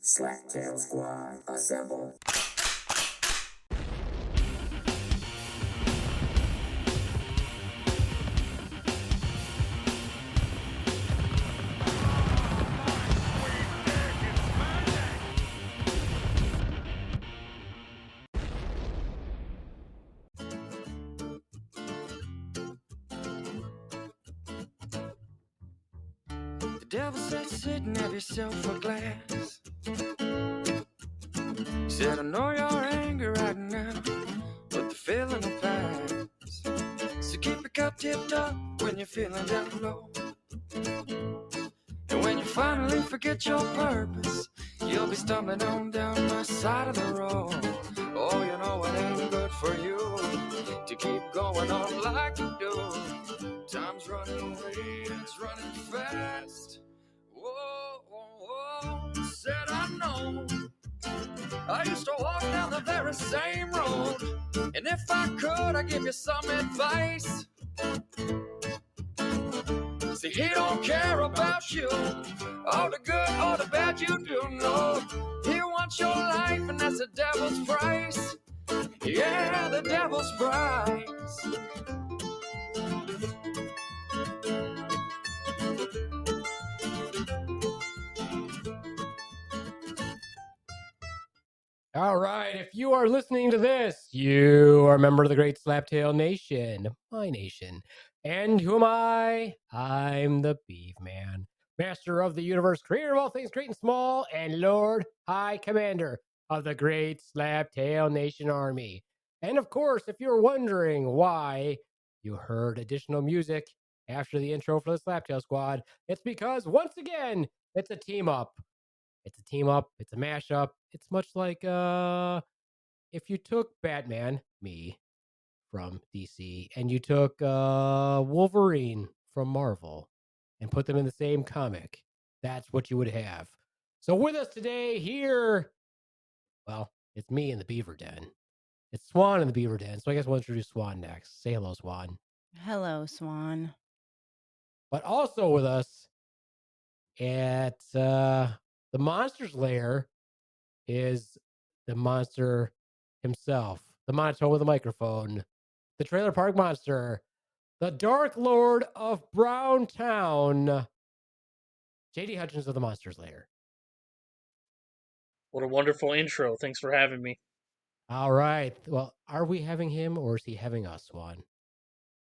Slaptail Squad, assemble. The devil said, sit and have yourself a glass. He said, I know you're angry right now, but the feeling will pass. So keep your cup tipped up when you're feeling down low. And when you finally forget your purpose, you'll be stumbling on down the side of the road. Oh, you know it ain't good for you to keep going on like you do. Time's running away and it's running fast. Whoa, whoa, whoa. Said I know I used to walk down the very same road, and if I could, I'd give you some advice. See, he don't care about you, all the good or the bad you do know. He wants your life, and that's the devil's price. Yeah, the devil's price. All right, if you are listening to this, you are a member of the great Slaptail Nation, my nation. And who am I? I'm the Beaveman, master of the universe, creator of all things great and small, and Lord High Commander of the great Slaptail Nation Army. And of course, if you're wondering why you heard additional music after the intro for the Slaptail Squad, it's because, once again, it's a team up. It's a team up. It's a mashup. It's much like if you took Batman, me, from DC, and you took Wolverine from Marvel and put them in the same comic. That's what you would have. So with us today here, well, it's me in the Beaver Den. It's Swan in the Beaver Den. So I guess we'll introduce Swan next. Say hello, Swan. Hello, Swan. But also with us at the Monster's Lair is the monster himself, the monotone with a microphone, the Trailer Park Monster, the Dark Lord of Browntown, JD Hutchins of the Monster's Lair. What a wonderful intro. Thanks for having me. All right. Well, are we having him or is he having us, Swan?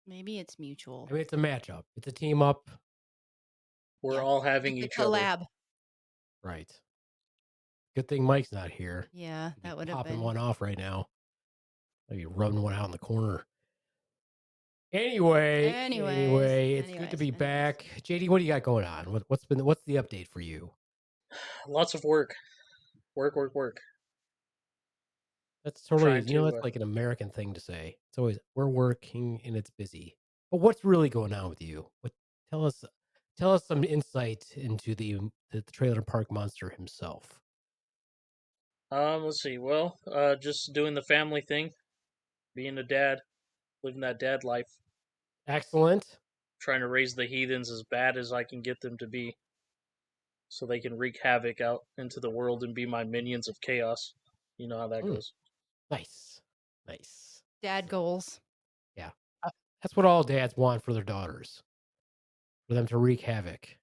Maybe it's mutual. I mean, it's a matchup. It's a team up. We're all having It's each a other. collab. Right. Good thing Mike's not here. Yeah, He'd be that would have popping been one off right now. Maybe rubbing one out in the corner. Anyway, it's good to be back. JD, what do you got going on? What's the update for you? Lots of work. Work. That's totally, Trying to, that's like an American thing to say. It's always, we're working and it's busy. But what's really going on with you? Tell us some insight into the Trailer Park Monster himself. Let's see. Well, just doing the family thing, being a dad, living that dad life, Excellent. trying to raise the heathens as bad as I can get them to be, so they can wreak havoc out into the world and be my minions of chaos. You know how that goes. Nice. dad goals. Yeah. That's what all dads want for their daughters. For them to wreak havoc.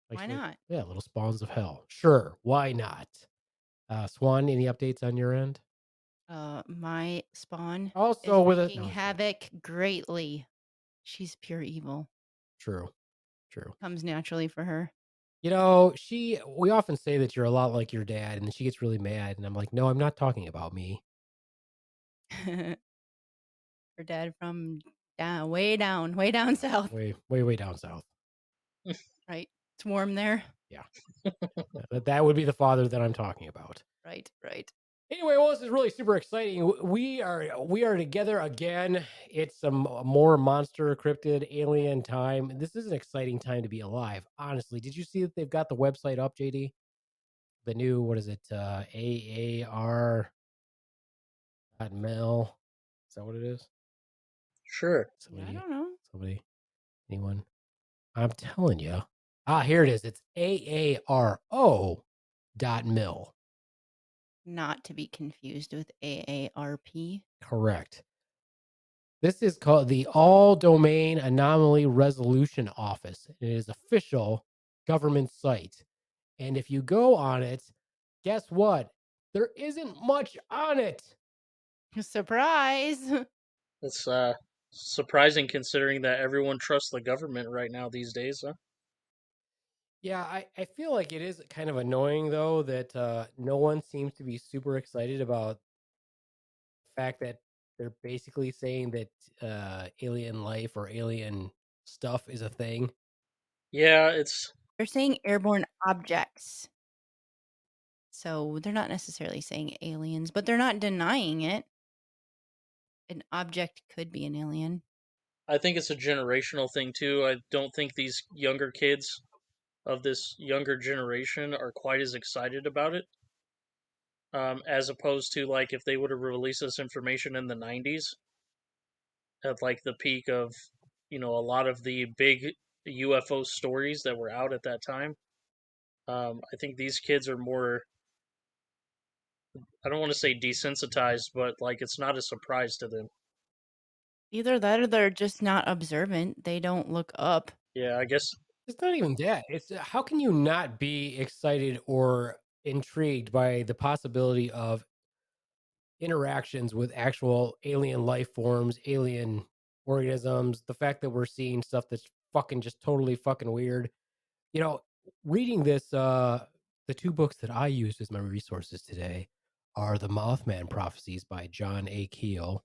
Why not? Yeah, little spawns of hell. Sure, why not? Swan, any updates on your end? My Spawn Also is with wreaking havoc greatly. She's pure evil. True. Comes naturally for her. You know, we often say that you're a lot like your dad, and then she gets really mad, and I'm like, no, I'm not talking about me. Her dad from way down south. Way down south. Right. It's warm there. Yeah. That would be the father that I'm talking about. Right. Anyway, well, this is really super exciting. We are together again. It's some more monster, cryptid, alien time. This is an exciting time to be alive. Honestly, did you see that they've got the website up, JD? The new, what is it? AAR.mil. Is that what it is? Sure. I don't know. Anyone? I'm telling you. Here it is. It's AARO.mil. .mil. Not to be confused with AARP. Correct. This is called the All Domain Anomaly Resolution Office. It is official government site. And if you go on it, guess what? There isn't much on it. Surprise! It's surprising considering that everyone trusts the government right now these days, huh? Yeah, I feel like it is kind of annoying, though, that no one seems to be super excited about the fact that they're basically saying that alien life or alien stuff is a thing. Yeah, it's They're saying airborne objects. So they're not necessarily saying aliens, but they're not denying it. An object could be an alien. I think it's a generational thing too. I don't think these younger kids of this younger generation are quite as excited about it. As opposed to like if they would have released this information in the 90s at like the peak of, a lot of the big UFO stories that were out at that time. I think these kids are more, I don't want to say desensitized, but like it's not a surprise to them. Either that or they're just not observant. They don't look up. Yeah, I guess. It's not even that. It's how can you not be excited or intrigued by the possibility of interactions with actual alien life forms, alien organisms, the fact that we're seeing stuff that's fucking just totally fucking weird. You know, reading this the two books that I used as my resources today are The Mothman Prophecies by John A. Keel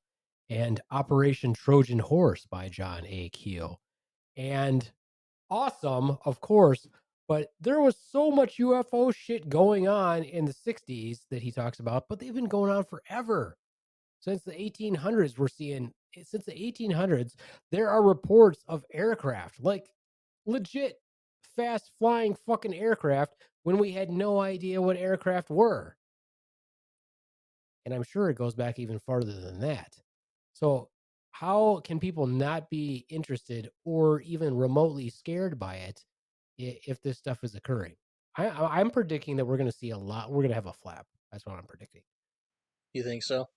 and Operation Trojan Horse by John A. Keel. And awesome, of course, but there was so much UFO shit going on in the 60s that he talks about, but they've been going on forever. Since the 1800s, we're seeing, since the 1800s, there are reports of aircraft, like legit fast flying fucking aircraft, when we had no idea what aircraft were. And I'm sure it goes back even farther than that. So, how can people not be interested or even remotely scared by it if this stuff is occurring? I'm predicting that we're going to see a lot. We're going to have a flap. That's what I'm predicting. You think so?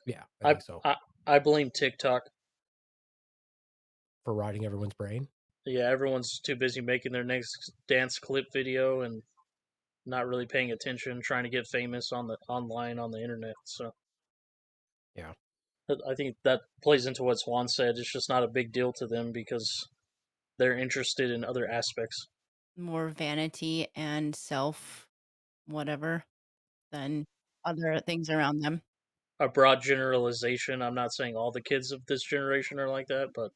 Yeah, I I think so. I blame TikTok. For rotting everyone's brain. Yeah, everyone's too busy making their next dance clip video and not really paying attention, trying to get famous on the online on the internet. So Yeah. I think that plays into what Swan said. It's just not a big deal to them because they're interested in other aspects. More vanity and self whatever than other things around them. A broad generalization. I'm not saying all the kids of this generation are like that, but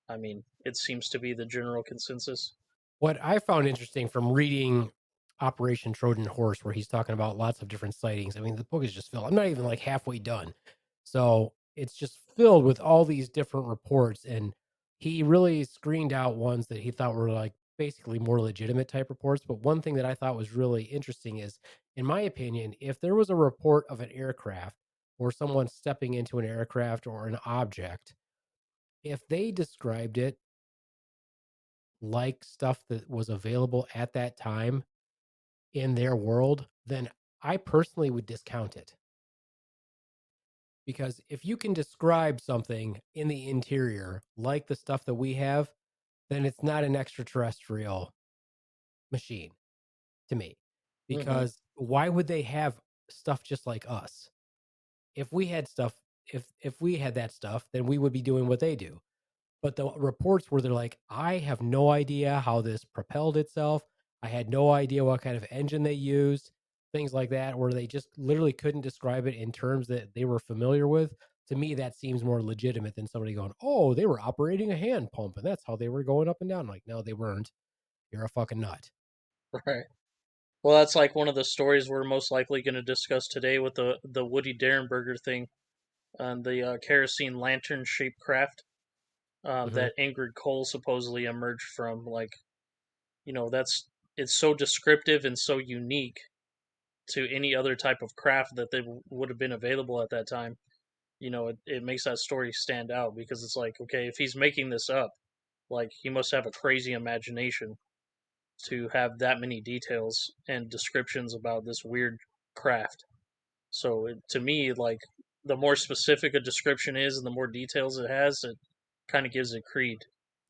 I mean, it seems to be the general consensus. What I found interesting from reading Operation Trojan Horse, where he's talking about lots of different sightings. I mean, the book is just filled. I'm not even like halfway done. So it's just filled with all these different reports. And he really screened out ones that he thought were like basically more legitimate type reports. But one thing that I thought was really interesting is, in my opinion, if there was a report of an aircraft or someone stepping into an aircraft or an object, if they described it like stuff that was available at that time in their world, then I personally would discount it. Because if you can describe something in the interior like the stuff that we have, then it's not an extraterrestrial machine to me. Mm-hmm. Because why would they have stuff just like us? If we had stuff, if we had that stuff, then we would be doing what they do. But the reports where they're like, I have no idea how this propelled itself. I had no idea what kind of engine they used, things like that, where they just literally couldn't describe it in terms that they were familiar with. To me, that seems more legitimate than somebody going, oh, they were operating a hand pump and that's how they were going up and down. Like, no, they weren't. You're a fucking nut. Right. Well, that's like one of the stories we're most likely going to discuss today with the Woody Derenberger thing and the kerosene lantern shaped craft Mm-hmm. that Ingrid Cole supposedly emerged from. Like, that's it's so descriptive and so unique to any other type of craft that they would have been available at that time. It makes that story stand out because it's like, okay, if he's making this up, like he must have a crazy imagination to have that many details and descriptions about this weird craft. So to me, like, the more specific a description is and the more details it has, it kind of gives it creed.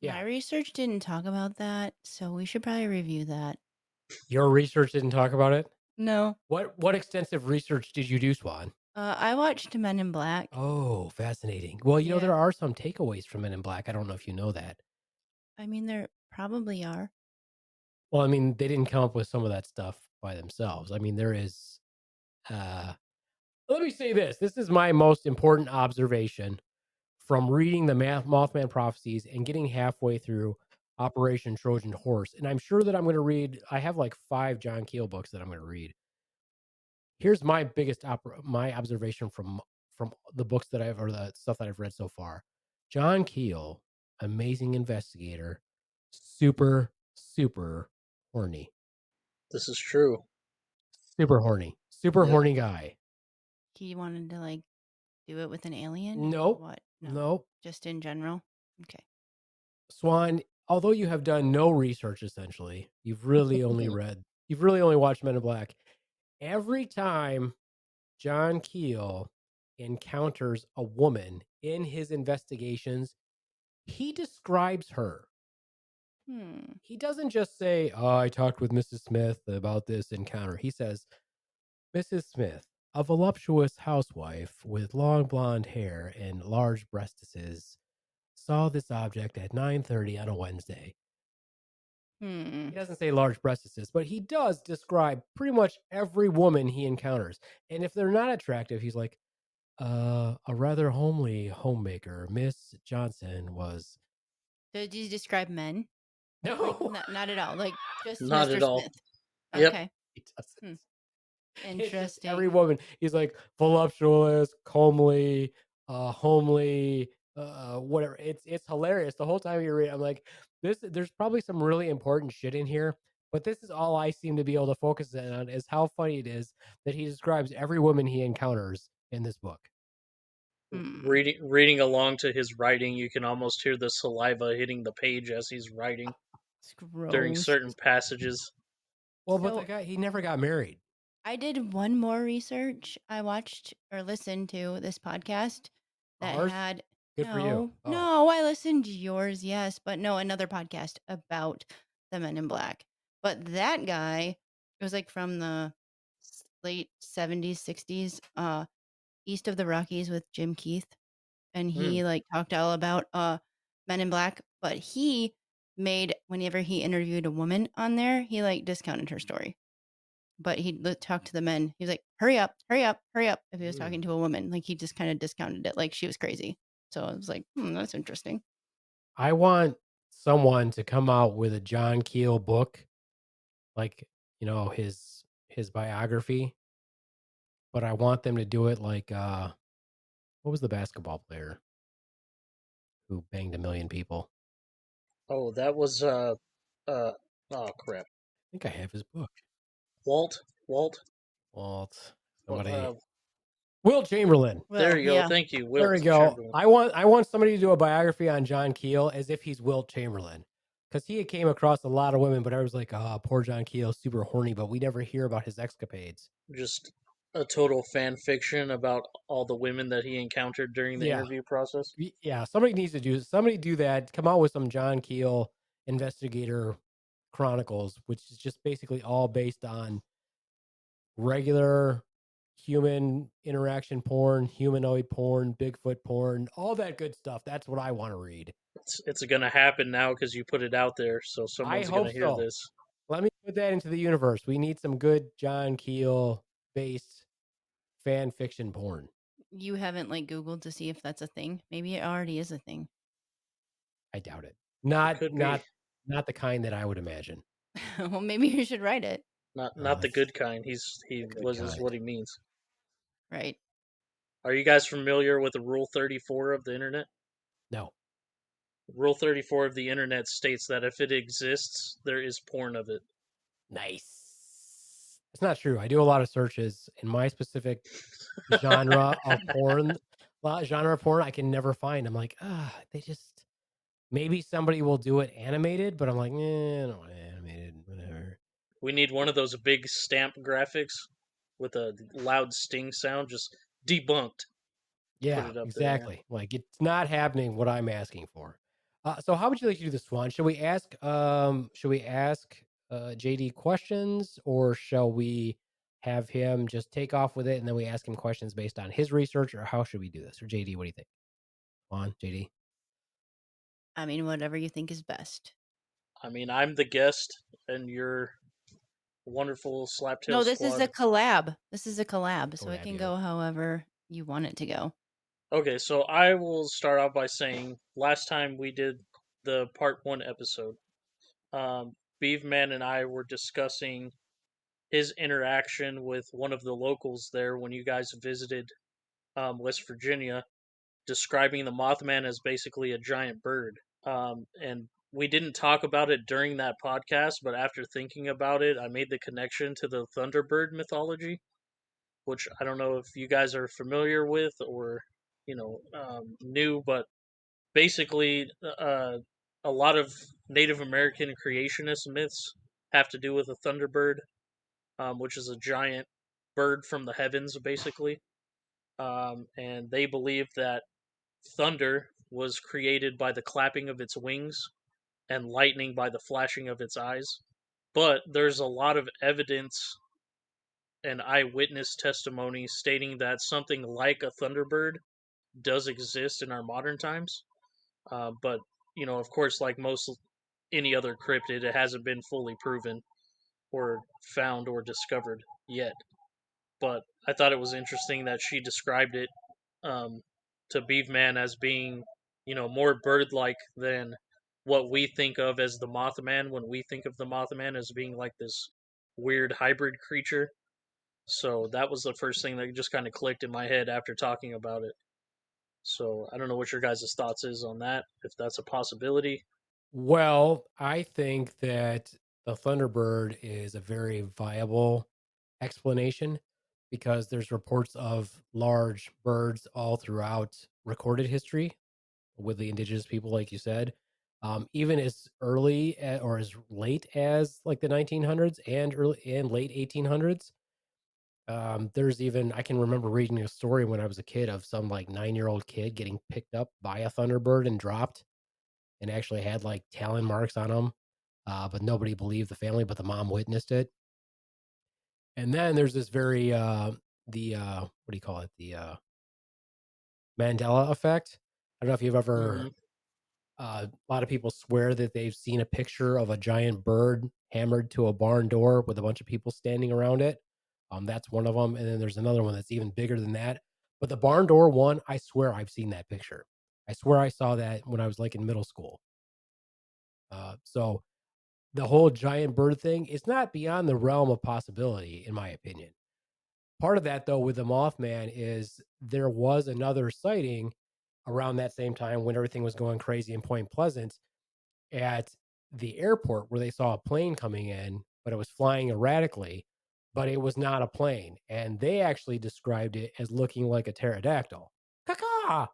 Yeah. My research didn't talk about that, so we should probably review that. Your research didn't talk about it? No. What extensive research did you do, Swan? I watched Men in Black. Oh, fascinating. Well, you know, Yeah. there are some takeaways from Men in Black. I don't know if you know that. I mean, there probably are. Well, I mean, they didn't come up with some of that stuff by themselves. I mean, there is let me say this. This is my most important observation from reading the Mothman prophecies and getting halfway through Operation Trojan Horse. And I'm sure that I'm going to read, I have like 5 John Keel books that I'm going to read. Here's my biggest my observation from the books that I've, or the stuff that I've read so far. John Keel, amazing investigator, super horny. This is true. Super horny. Super Yep. horny guy. He wanted to like do it with an alien? Nope. What? Nope. Just in general? Okay. Swan, although you have done no research, essentially, you've really only watched Men in Black. Every time John Keel encounters a woman in his investigations, he describes her. He doesn't just say, "Oh, I talked with Mrs. Smith about this encounter." He says, "Mrs. Smith, a voluptuous housewife with long blonde hair and large breastises, saw this object at 9:30 on a Wednesday." He doesn't say large breastises, but he does describe pretty much every woman he encounters. And if they're not attractive, he's like, a rather homely homemaker, Miss Johnson was. Did you describe men? No, Like, not at all. Like just Not Mr. at all. Smith. Yep. Okay. he doesn't. It's just Interesting. every woman. He's like voluptuous, homely, whatever. It's hilarious. The whole time you're reading, I'm like, there's probably some really important shit in here, but this is all I seem to be able to focus in on is how funny it is that he describes every woman he encounters in this book. Reading along to his writing, you can almost hear the saliva hitting the page as he's writing It's gross. during certain passages. Well, but So- the guy, he never got married. I did one more research. I watched or listened to this podcast that Ours? had Good for you. Oh. No, I listened to yours, yes, but no, another podcast about the Men in Black. But that guy, it was like from the late 70s, 60s, east of the Rockies with Jim Keith. And he like talked all about Men in Black, but he made whenever he interviewed a woman on there, he like discounted her story. But he'd talk to the men. He was like, hurry up, hurry up, hurry up. If he was talking to a woman, like he just kind of discounted it like she was crazy. So I was like, that's interesting. I want someone to come out with a John Keel book, like, you know, his biography, but I want them to do it like what was the basketball player who banged 1 million people? Oh, that was oh crap. I think I have his book. Walt. Somebody. Wilt Chamberlain. There you go. Yeah. Thank you, Wilt There we go. Chamberlain. I want somebody to do a biography on John Keel as if he's Wilt Chamberlain. Because he came across a lot of women, but I was like, poor John Keel, super horny, but we never hear about his escapades. Just a total fan fiction about all the women that he encountered during the interview process. Yeah, somebody needs to do that. Come out with some John Keel investigator chronicles, which is just basically all based on regular human interaction porn, humanoid porn, Bigfoot porn, all that good stuff. That's what I want to read. It's going to happen now because you put it out there, so someone's going to hear this. Let me put that into the universe. We need some good John Keel based fan fiction porn. You haven't like Googled to see if that's a thing. Maybe it already is a thing. I doubt it. Not the kind that I would imagine. Well, maybe you should write it. Not the good kind. Is what he means. Right. Are you guys familiar with the Rule 34 of the internet? No. Rule 34 of the internet states that if it exists, there is porn of it. Nice. It's not true. I do a lot of searches in my specific genre of porn. I can never find. I'm like, maybe somebody will do it animated, but I'm like, no, animated, whatever. We need one of those big stamp graphics with a loud sting sound. Just debunked. Yeah, Put it up there, man. exactly. Like it's not happening what I'm asking for. So how would you like to do this, Swan? Should we ask JD questions, or shall we have him just take off with it and then we ask him questions based on his research, or how should we do this? Or JD, what do you think? Swan, JD? I mean, whatever you think is best. I mean, I'm the guest, and you're wonderful Slaptail No, this is a Squad. collab. This is a collab, so it Collab, can yeah. go however you want it to go. Okay, so I will start off by saying last time we did the part 1 episode, Beaveman and I were discussing his interaction with one of the locals there when you guys visited West Virginia, describing the Mothman as basically a giant bird. And we didn't talk about it during that podcast, but after thinking about it, I made the connection to the Thunderbird mythology, which I don't know if you guys are familiar with or new, but basically, a lot of Native American creationist myths have to do with a thunderbird, which is a giant bird from the heavens, basically. And they believe that thunder was created by the clapping of its wings and lightning by the flashing of its eyes. But there's a lot of evidence and eyewitness testimony stating that something like a thunderbird does exist in our modern times. But of course, like most any other cryptid, it hasn't been fully proven or found or discovered yet. But I thought it was interesting that she described it to Beaveman as being, more bird-like than what we think of as the Mothman when we think of the Mothman as being like this weird hybrid creature. So that was the first thing that just kind of clicked in my head after talking about it. So I don't know what your guys' thoughts is on that, if that's a possibility. Well, I think that the Thunderbird is a very viable explanation because there's reports of large birds all throughout recorded history with the indigenous people, like you said, even as early or as late as like the 1900s and early and late 1800s. There's even I can remember reading a story when I was a kid of some like 9-year-old kid getting picked up by a Thunderbird and dropped, and actually had like talon marks on him. But nobody believed the family, but the mom witnessed it. And then there's this very what do you call it? The Mandela effect. I don't know if you've ever. Mm-hmm. A lot of people swear that they've seen a picture of a giant bird hammered to a barn door with a bunch of people standing around it. That's one of them, and then there's another one that's even bigger than that. But the barn door one, I swear I've seen that picture. I swear I saw that when I was like in middle school. So the whole giant bird thing is not beyond the realm of possibility, in my opinion. Part of that, though, with the Mothman is there was another sighting around that same time when everything was going crazy in Point Pleasant at the airport where they saw a plane coming in, but it was flying erratically, but it was not a plane. And they actually described it as looking like a pterodactyl. Caca!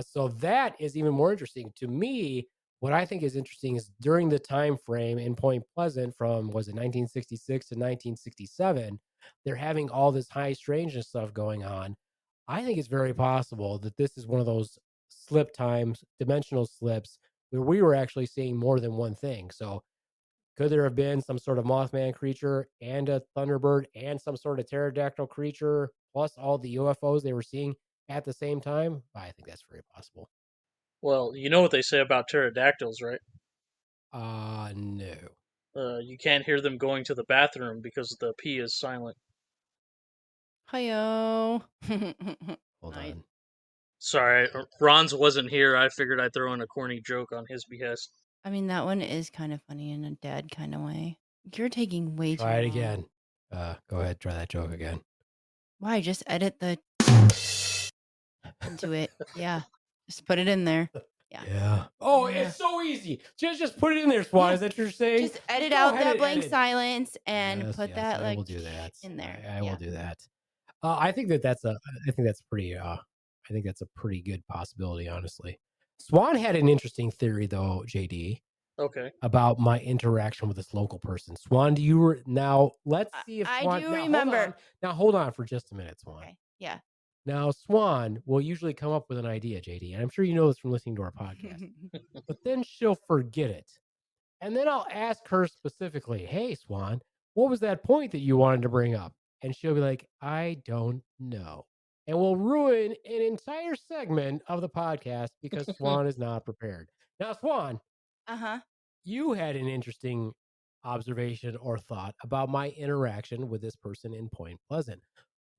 So that is even more interesting to me. What I think is interesting is during the time frame in Point Pleasant from was it 1966 to 1967, they're having all this high strangeness stuff going on. I think it's very possible that this is one of those slip times, dimensional slips, where we were actually seeing more than one thing. So could there have been some sort of Mothman creature and a Thunderbird and some sort of pterodactyl creature plus all the UFOs they were seeing at the same time? I think that's very possible. Well, you know what they say about pterodactyls, right? No. You can't hear them going to the bathroom because the P is silent. Hiyo. Hold Nice. on. Sorry, Ron's wasn't here. I figured I'd throw in a corny joke on his behest. I mean, that one is kind of funny in a dad kind of way. You're taking way too Try it long. again. Go ahead, try that joke again. Why? Just edit the into it. Yeah. Just put it in there. Yeah. Yeah. Oh, Yeah. it's so easy. Just put it in there, Swan. Yeah. Is that what you're saying? Just edit go out ahead that and blank edit. silence and Yes, put yes, that I like will do that. in there. I Yeah. will do that. I think that's pretty. I think that's a pretty good possibility, honestly. Swan had an interesting theory, though, JD. Okay. about my interaction with this local person. Swan, do you now? Let's see if I Swan. do Now remember. hold on. Now hold on for just a minute, Swan. Okay. Yeah. Now Swan will usually come up with an idea, JD, and I'm sure you know this from listening to our podcast. But then she'll forget it, and then I'll ask her specifically, "Hey, Swan, what was that point that you wanted to bring up?" And she'll be like, "I don't know." And we'll ruin an entire segment of the podcast because Swan is not prepared. Now, Swan, Uh-huh. you had an interesting observation or thought about my interaction with this person in Point Pleasant.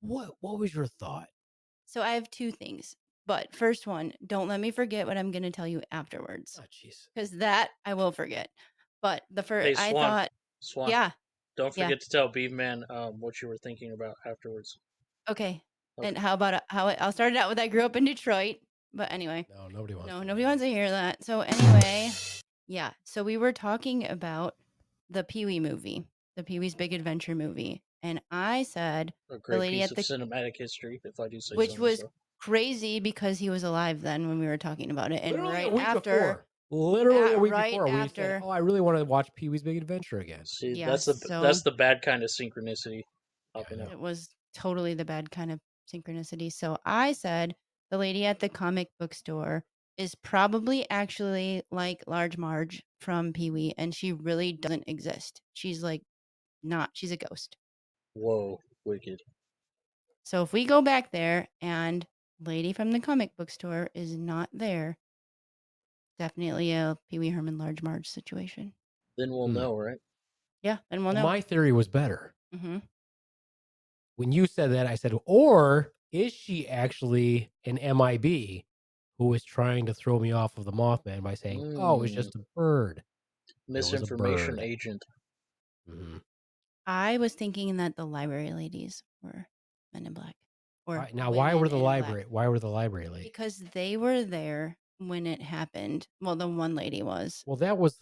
What was your thought? So I have two things. But first one, don't let me forget what I'm going to tell you afterwards. Oh, jeez. Because that I will forget. But the first, Hey, I Swan. thought, Swan. yeah, Don't yeah. forget to tell Beaveman what you were thinking about afterwards. Okay. Okay. And how about I'll start it out with I grew up in Detroit. But anyway, No, nobody wants. no, to nobody know. wants to hear that. So anyway, yeah. So we were talking about the Pee-wee movie, the Pee-wee's Big Adventure movie, and I said A the great lady piece at of the cinematic history, if I do say which so was myself. crazy because he was alive then when we were talking about it, and Literally right a week after, before. Literally a week right before, we said, after, "Oh, I really want to watch Pee Wee's Big Adventure again." See, yeah. that's So the bad kind of synchronicity Yeah, I popping know. up. it was totally the bad kind of synchronicity. So I said the lady at the comic book store is probably actually like Large Marge from Pee-wee, and she really doesn't exist. She's like not. She's a ghost. Whoa, wicked. So if we go back there and lady from the comic book store is not there, definitely a Pee-wee Herman Large Marge situation. Then we'll know, right? Yeah, then we'll know. My theory was better. Mm-hmm. When you said that, I said, or is she actually an MIB who is trying to throw me off of the Mothman by saying, "Oh, it's just a bird"? It was a Misinformation bird. agent. Mhm. I was thinking that the library ladies were Men in Black. Or Now, why were women the in black. library? Why were the library ladies? Because they were there when it happened. Well, the one lady was. Well, that was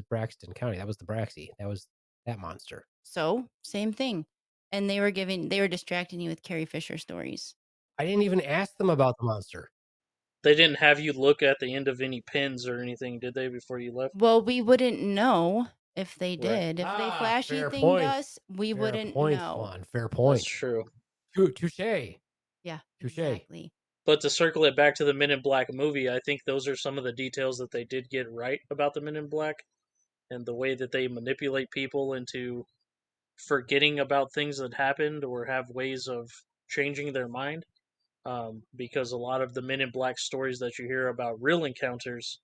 Braxton County. That was the Braxy. That was that monster. So, same thing. And they were distracting you with Carrie Fisher stories. I didn't even ask them about the monster. They didn't have you look at the end of any pins or anything, did they, before you left? Well, we wouldn't know if they Right. did. If they flashy fair thinged point. us, we Fair wouldn't point, know. Swan. Fair point. That's true. Touche. Yeah, Touche. exactly. But to circle it back to the Men in Black movie, I think those are some of the details that they did get right about the Men in Black and the way that they manipulate people into forgetting about things that happened or have ways of changing their mind. Because a lot of the Men in Black stories that you hear about real encounters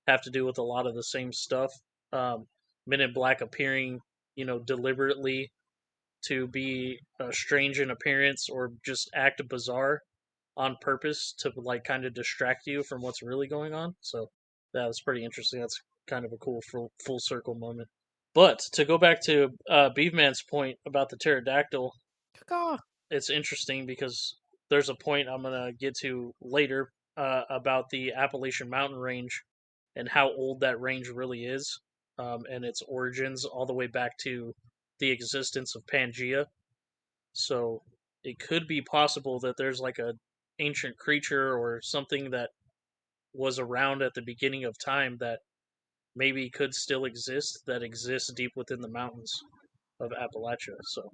have to do with a lot of the same stuff. Men in Black appearing, deliberately to be strange in appearance or just act bizarre on purpose to like kind of distract you from what's really going on. So that was pretty interesting. That's kind of a cool full circle moment. But to go back to Beefman's point about the pterodactyl, it's interesting because there's a point I'm gonna get to later about the Appalachian Mountain Range and how old that range really is, and its origins all the way back to the existence of Pangea. So it could be possible that there's like a ancient creature or something that was around at the beginning of time that maybe could still exist that exists deep within the mountains of Appalachia. So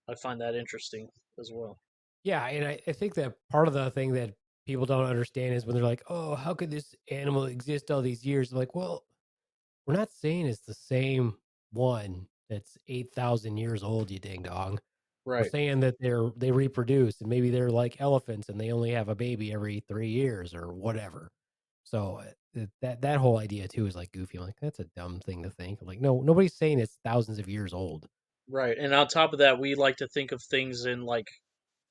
I find that interesting as well. Yeah, and I think that part of the thing that people don't understand is when they're like, "Oh, how could this animal exist all these years?" I'm like, well, we're not saying it's the same one that's 8,000 years old, you ding dong. We're Right. saying that they reproduce and maybe they're like elephants and they only have a baby every 3 years or whatever. So that whole idea too is like goofy. I'm like, that's a dumb thing to think. Like, no, nobody's saying it's thousands of years old. Right. And on top of that, we like to think of things in like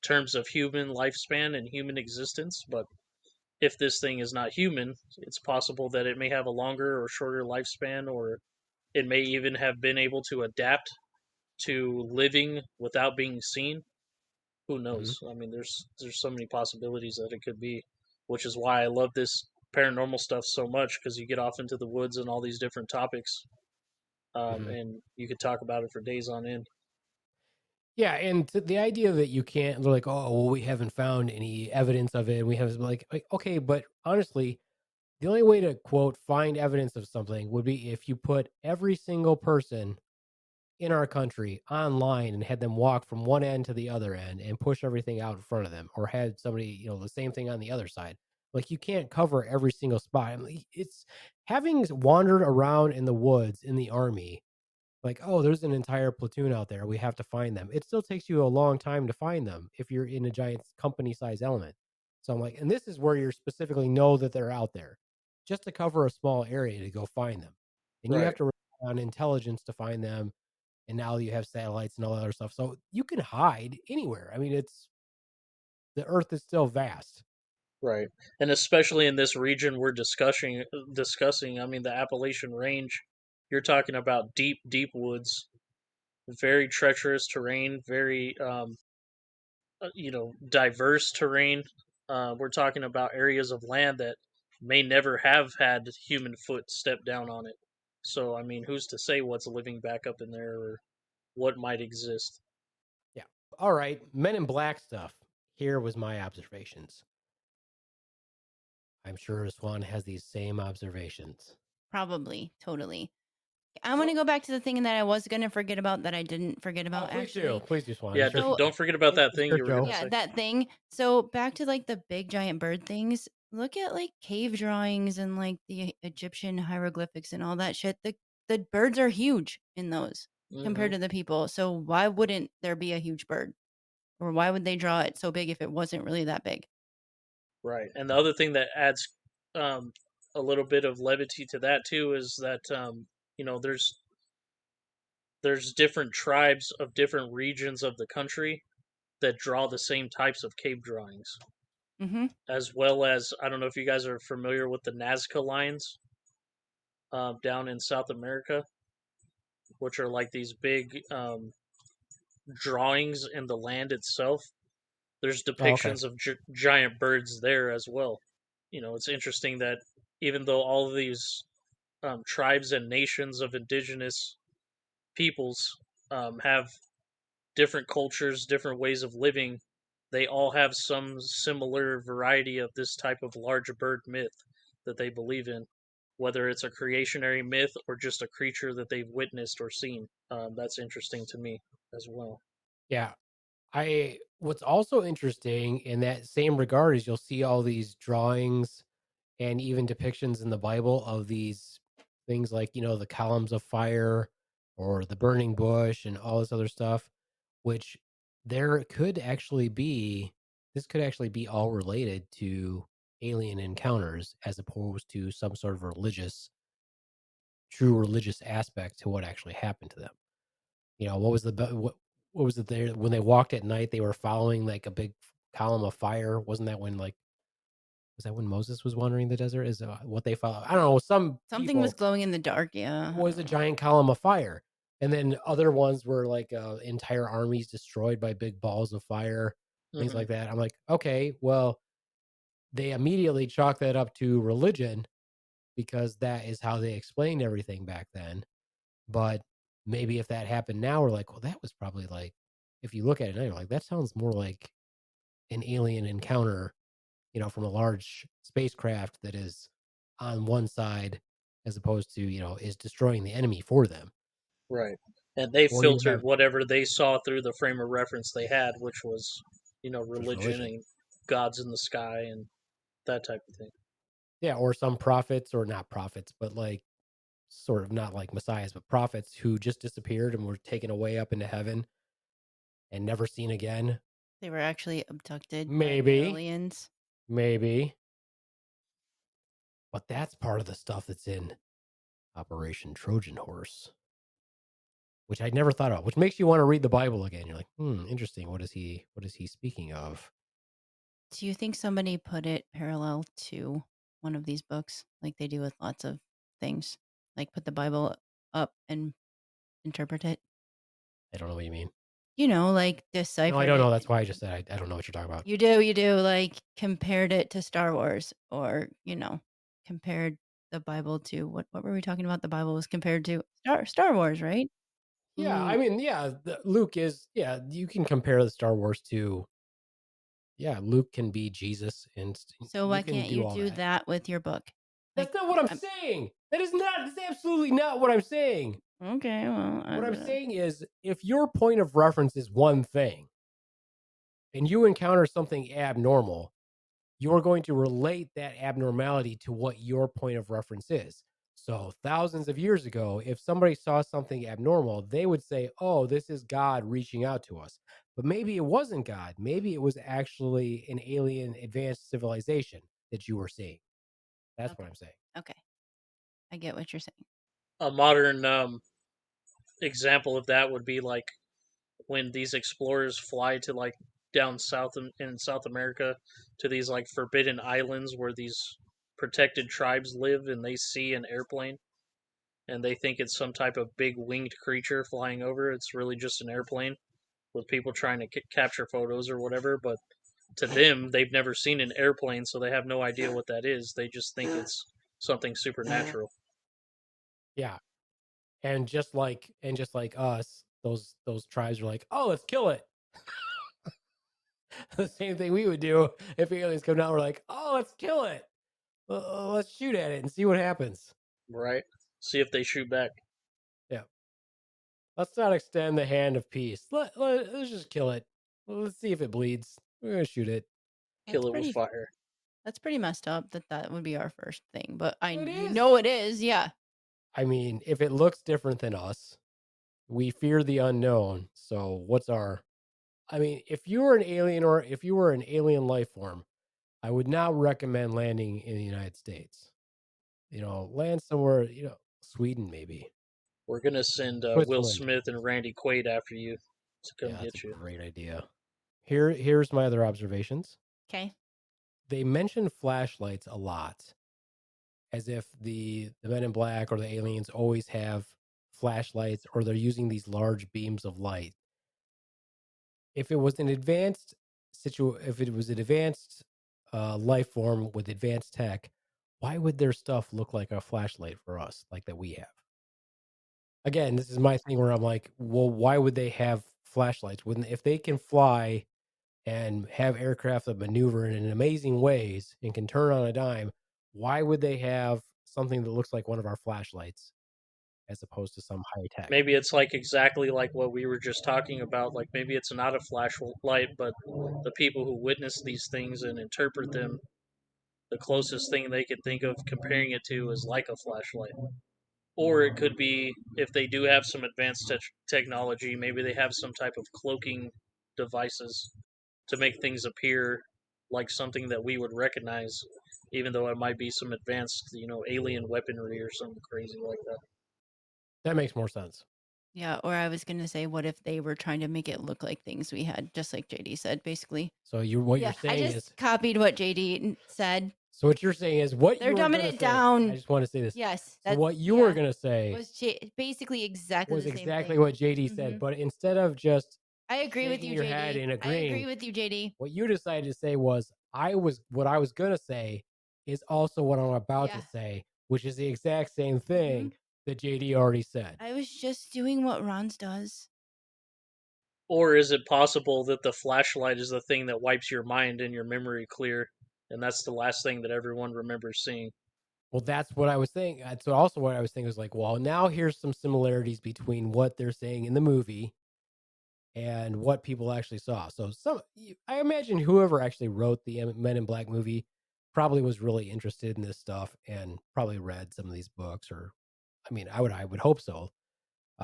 terms of human lifespan and human existence, but if this thing is not human, it's possible that it may have a longer or shorter lifespan, or it may even have been able to adapt to living without being seen. Who knows? I mean, there's so many possibilities that it could be, which is why I love this paranormal stuff so much because you get off into the woods and all these different topics, and you could talk about it for days on end. Yeah, and the idea that you can't, they're like, oh, well, we haven't found any evidence of it. And we have like, okay, but honestly, the only way to quote find evidence of something would be if you put every single person in our country online and had them walk from one end to the other end and push everything out in front of them, or had somebody, the same thing on the other side. Like, you can't cover every single spot. I mean, it's having wandered around in the woods in the army, like, oh, there's an entire platoon out there, we have to find them. It still takes you a long time to find them if you're in a giant company size element. So I'm like, and this is where you specifically know that they're out there, just to cover a small area to go find them. And you have Right. to rely on intelligence to find them. And now you have satellites and all that other stuff. So you can hide anywhere. I mean, the earth is still vast. Right. And especially in this region we're discussing, I mean the Appalachian Range, you're talking about deep, deep woods, very treacherous terrain, very diverse terrain. We're talking about areas of land that may never have had human foot step down on it. So I mean, who's to say what's living back up in there or what might exist? Yeah. All right. Men in Black stuff. Here was my observations. I'm sure Swan has these same observations. Probably, totally. I want to go back to the thing that I was going to forget about that I didn't forget about actually. Please do, Swan. Yeah, It's your, don't forget about that it's thing your you were show. gonna Yeah, say. that thing. So back to like the big giant bird things. Look at like cave drawings and like the Egyptian hieroglyphics and all that shit. The birds are huge in those compared Hmm. to the people. So why wouldn't there be a huge bird? Or why would they draw it so big if it wasn't really that big? Right. And the other thing that adds um, a little bit of levity to that too is that there's different tribes of different regions of the country that draw the same types of cave drawings, Mm-hmm. as well as I don't know if you guys are familiar with the Nazca lines down in South America, which are like these big drawings in the land itself. There's Oh, okay. depictions of giant birds there as well. It's interesting that even though all of these tribes and nations of indigenous peoples have different cultures, different ways of living, they all have some similar variety of this type of large bird myth that they believe in, whether it's a creationary myth or just a creature that they've witnessed or seen. That's interesting to me as well. Yeah. What's also interesting in that same regard is you'll see all these drawings and even depictions in the Bible of these things like, the columns of fire or the burning bush and all this other stuff, which there could actually be, this could actually be all related to alien encounters as opposed to some sort of true religious aspect to what actually happened to them. What was what was it there when they walked at night? They were following like a big column of fire. Wasn't that when was that when Moses was wandering the desert? Is what they follow? I don't know. Some Something was people glowing in the dark. Yeah. I was a don't know. giant column of fire, and then other ones were like entire armies destroyed by big balls of fire, things Hmm. like that. I'm like, okay, well, they immediately chalk that up to religion because that is how they explained everything back then. But maybe if that happened now, we're like, well, that was probably like, if you look at it now, you're like, that sounds more like an alien encounter, from a large spacecraft that is on one side as opposed to, is destroying the enemy for them. Right. And they Or you filtered have whatever they saw through the frame of reference they had, which was, just religion religion. and gods in the sky and that type of thing. Yeah. Or some prophets, or not prophets, but like sort of not like messiahs, but prophets who just disappeared and were taken away up into heaven and never seen again. They were actually abducted by Maybe, aliens. maybe. But that's part of the stuff that's in Operation Trojan Horse, which I'd never thought of, which makes you want to read the Bible again. You're like, interesting. What is he speaking of? Do you think somebody put it parallel to one of these books, like they do with lots of things, like put the Bible up and interpret it? I don't know what you mean. Like No, I deciphered don't know. it. That's why I just said I don't know what you're talking about. You do, like compared it to Star Wars, or compared the Bible to what were we talking about? The Bible was compared to Star Wars, right? Yeah, Ooh, I mean, yeah, Luke is, yeah, you can compare the Star Wars to, yeah, Luke can be Jesus and so you why can can't do you all do that. that with your book? That's not what I'm I'm- saying. That's absolutely not what I'm saying. Okay, well, What I'm saying is, if your point of reference is one thing and you encounter something abnormal, you're going to relate that abnormality to what your point of reference is. So, thousands of years ago, if somebody saw something abnormal, they would say, "Oh, this is God reaching out to us." But maybe it wasn't God. Maybe it was actually an alien advanced civilization that you were seeing. That's what okay. I'm saying. Okay. I get what you're saying. A modern example of that would be like when these explorers fly to like down south in South America to these like forbidden islands where these protected tribes live, and they see an airplane and they think it's some type of big winged creature flying over. It's really just an airplane with people trying to capture photos or whatever, but to them they've never seen an airplane, so they have no idea what that is. They just think it's something supernatural. Yeah. And just like us, those tribes are like, "Oh, let's kill it." The same thing we would do if aliens come down. We're like, "Oh, let's kill it. Let's shoot at it and see what happens." Right? See if they shoot back. Yeah. Let's not extend the hand of peace. Let's just kill it. Let's see if it bleeds. We're gonna shoot it. Kill That's it with pretty. fire. That's pretty messed up. That would be our first thing. But It you is. know it is. Yeah. I mean, if it looks different than us, we fear the unknown. So what's our? I mean, if you were an alien or if you were an alien life form, I would not recommend landing in the United States. Land somewhere, Sweden maybe. We're gonna send Will Switzerland. Smith and Randy Quaid after you to come Yeah, that's a get you. great idea. Here's my other observations. Okay. They mention flashlights a lot, as if the men in black or the aliens always have flashlights or they're using these large beams of light. If it was an advanced if it was an advanced life form with advanced tech, why would their stuff look like a flashlight for us, like that we have? Again, this is my thing where I'm like, well, why would they have flashlights? When if they can fly and have aircraft that maneuver in amazing ways and can turn on a dime, why would they have something that looks like one of our flashlights as opposed to some high tech? Maybe it's like exactly like what we were just talking about. Like maybe it's not a flashlight, but the people who witness these things and interpret them, the closest thing they could think of comparing it to is like a flashlight. Or it could be if they do have some advanced technology, maybe they have some type of cloaking devices to make things appear like something that we would recognize, even though it might be some advanced, alien weaponry or something crazy like that. That makes more sense. Yeah. Or I was gonna say, what if they were trying to make it look like things we had, just like JD said, basically. So what you're Yeah. I saying just is copied what JD said. so what you're saying is what They're you were dumbing gonna it say. I down. just want to say this. Yes. So what you were gonna say Was basically exactly was the same exactly thing. what JD said, but instead of just I agree with shaking you, your head JD. and I agree agreeing, with you, JD. what you decided to say was what I was gonna say is also what I'm about to Yeah. say, which is the exact same thing that JD already said. I was just doing what Ron's does. Or is it possible that the flashlight is the thing that wipes your mind and your memory clear, and that's the last thing that everyone remembers seeing? Well, that's what I was saying. That's also what I was thinking was like, well, now here's some similarities between what they're saying in the movie and what people actually saw. So I imagine whoever actually wrote the Men in Black movie probably was really interested in this stuff and probably read some of these books, or I mean, I would hope so.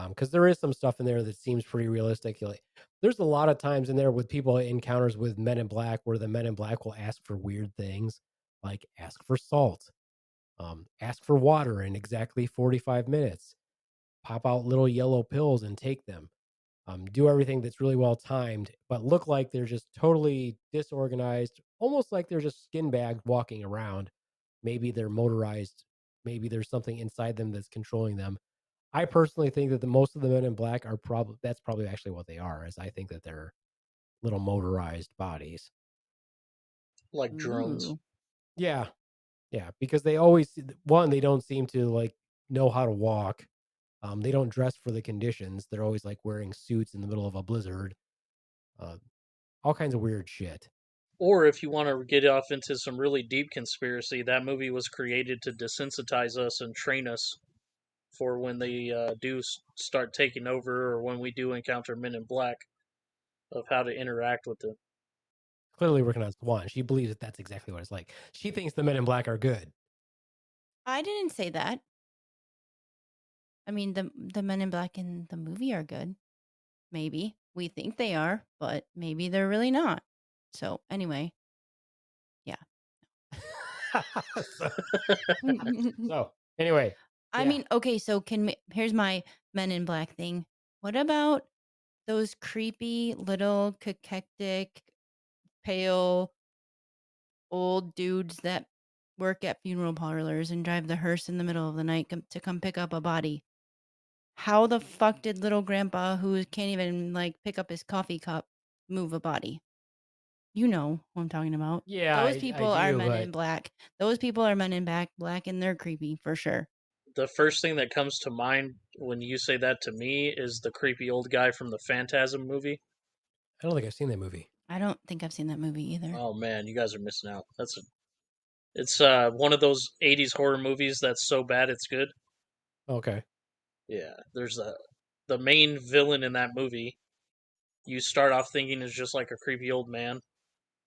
Because there is some stuff in there that seems pretty realistic. Like, there's a lot of times in there with people encounters with Men in Black where the Men in Black will ask for weird things, like ask for salt, ask for water in exactly 45 minutes, pop out little yellow pills and take them, do everything that's really well timed, but look like they're just totally disorganized, almost like they're just skin bags walking around. Maybe they're motorized. Maybe there's something inside them that's controlling them. I personally think that the most of the Men in Black are probably actually what they are. Is I think that they're little motorized bodies. Like drones. Ooh. Yeah, yeah, because they always they don't seem to like know how to walk. They don't dress for the conditions. They're always like wearing suits in the middle of a blizzard. Uh, all kinds of weird shit. Or if you want to get off into some really deep conspiracy, that movie was created to desensitize us and train us for when they do start taking over, or when we do encounter Men in Black, of how to interact with them. Clearly working on Swan. She believes that that's exactly what it's like. She thinks the Men in Black are good. I didn't say that. I mean, the Men in Black in the movie are good. Maybe we think they are, but maybe they're really not. So anyway, yeah. so anyway, I yeah. mean, okay. So here's my Men in Black thing. What about those creepy little cachectic, pale old dudes that work at funeral parlors and drive the hearse in the middle of the night to come pick up a body? How the fuck did little grandpa, who can't even like pick up his coffee cup, move a body? You know who I'm talking about. Yeah, Those I people are do, Men in but Black. Those people are Men in Black, and they're creepy for sure. The first thing that comes to mind when you say that to me is the creepy old guy from the Phantasm movie. I don't think I've seen that movie. I don't think I've seen that movie either. Oh man, you guys are missing out. It's one of those '80s horror movies that's so bad it's good. Okay. Yeah, there's the main villain in that movie. You start off thinking is just like a creepy old man,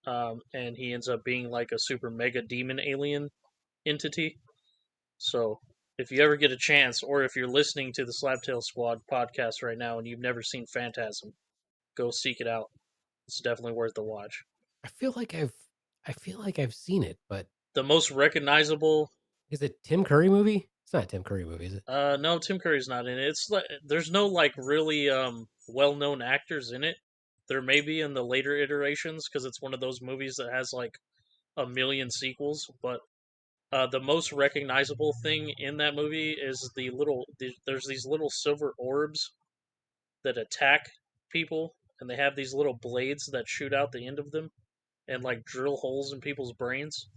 and he ends up being like a super mega demon alien entity. So if you ever get a chance, or if you're listening to the Slaptail Squad podcast right now and you've never seen Phantasm, go seek it out. It's definitely worth the watch. I feel like I've seen it, but The most recognizable. is it Tim Curry movie? It's not a Tim Curry movie, is it? No, Tim Curry's not in it. It's like there's no like really well-known actors in it. There may be in the later iterations because it's one of those movies that has like a million sequels. But the most recognizable thing in that movie is there's these little silver orbs that attack people, and they have these little blades that shoot out the end of them and like drill holes in people's brains.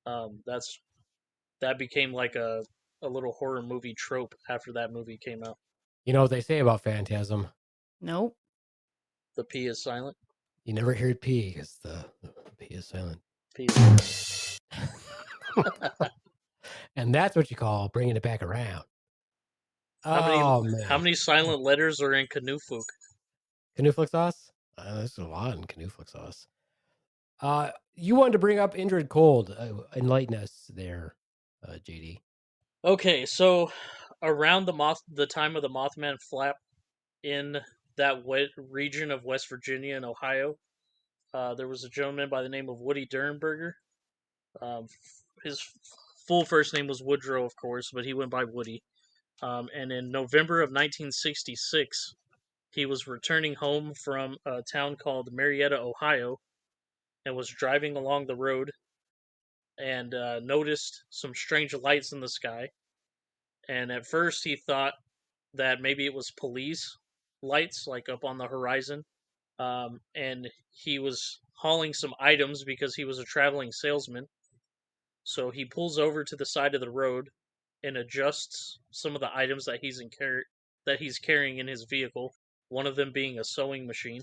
That became like a little horror movie trope after that movie came out. You know what they say about Phantasm? Nope. The P is silent. You never hear P because the P is silent. P is silent. And that's what you call bringing it back around. How Man. many silent letters are in Canoefuk? Canoeflix sauce? There's a lot in Canoeflix sauce. You wanted to bring up Injured Cold. Enlighten us there, JD. Okay, so around the time of the Mothman flap in that region of West Virginia and Ohio, there was a gentleman by the name of Woody Dernberger. His full first name was Woodrow, of course, but he went by Woody. And in November of 1966, he was returning home from a town called Marietta, Ohio, and was driving along the road and noticed some strange lights in the sky. And at first, he thought that maybe it was police lights, like up on the horizon. And he was hauling some items because he was a traveling salesman. So he pulls over to the side of the road and adjusts some of the items that he's carrying in his vehicle. One of them being a sewing machine.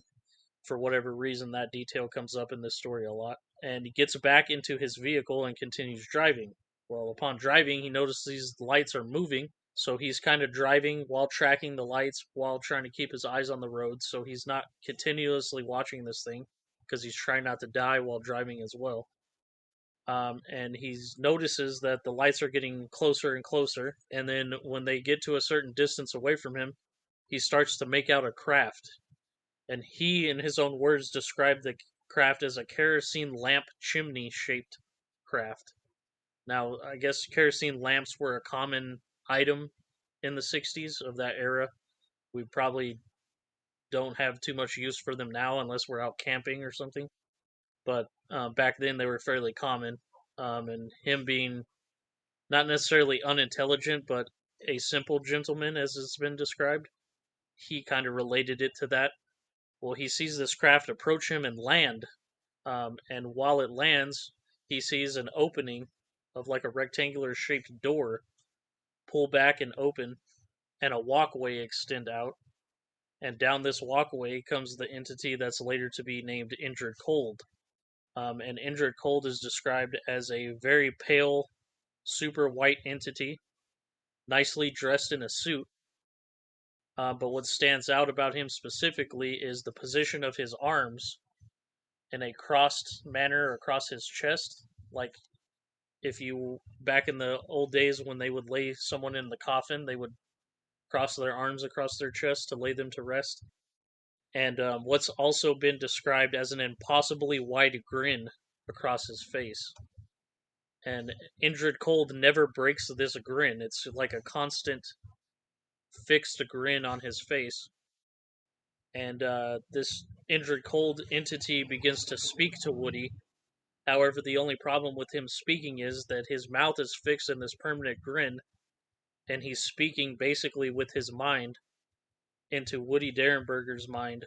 For whatever reason, that detail comes up in this story a lot. And he gets back into his vehicle and continues driving. Well, upon driving, he notices these lights are moving. So he's kind of driving while tracking the lights while trying to keep his eyes on the road. So he's not continuously watching this thing because he's trying not to die while driving as well. And he notices that the lights are getting closer and closer. And then when they get to a certain distance away from him, he starts to make out a craft. And he, in his own words, described the craft as a kerosene lamp chimney shaped craft. Now, I guess kerosene lamps were a common item in the 60s of that era. We probably don't have too much use for them now unless we're out camping or something. But back then they were fairly common. And him being not necessarily unintelligent, but a simple gentleman, as it's been described, he kind of related it to that. Well, he sees this craft approach him and land. And while it lands, he sees an opening of like a rectangular shaped door pull back and open, and a walkway extend out. And down this walkway comes the entity that's later to be named Injured Cold. And Indrid Cold is described as a very pale, super white entity, nicely dressed in a suit. But what stands out about him specifically is the position of his arms in a crossed manner across his chest. Like, if you, back in the old days when they would lay someone in the coffin, they would cross their arms across their chest to lay them to rest. And what's also been described as an impossibly wide grin across his face. And Indrid Cold never breaks this grin. It's like a constant fixed grin on his face. And this Indrid Cold entity begins to speak to Woody. However, the only problem with him speaking is that his mouth is fixed in this permanent grin, and he's speaking basically with his mind into Woody Derenberger's mind,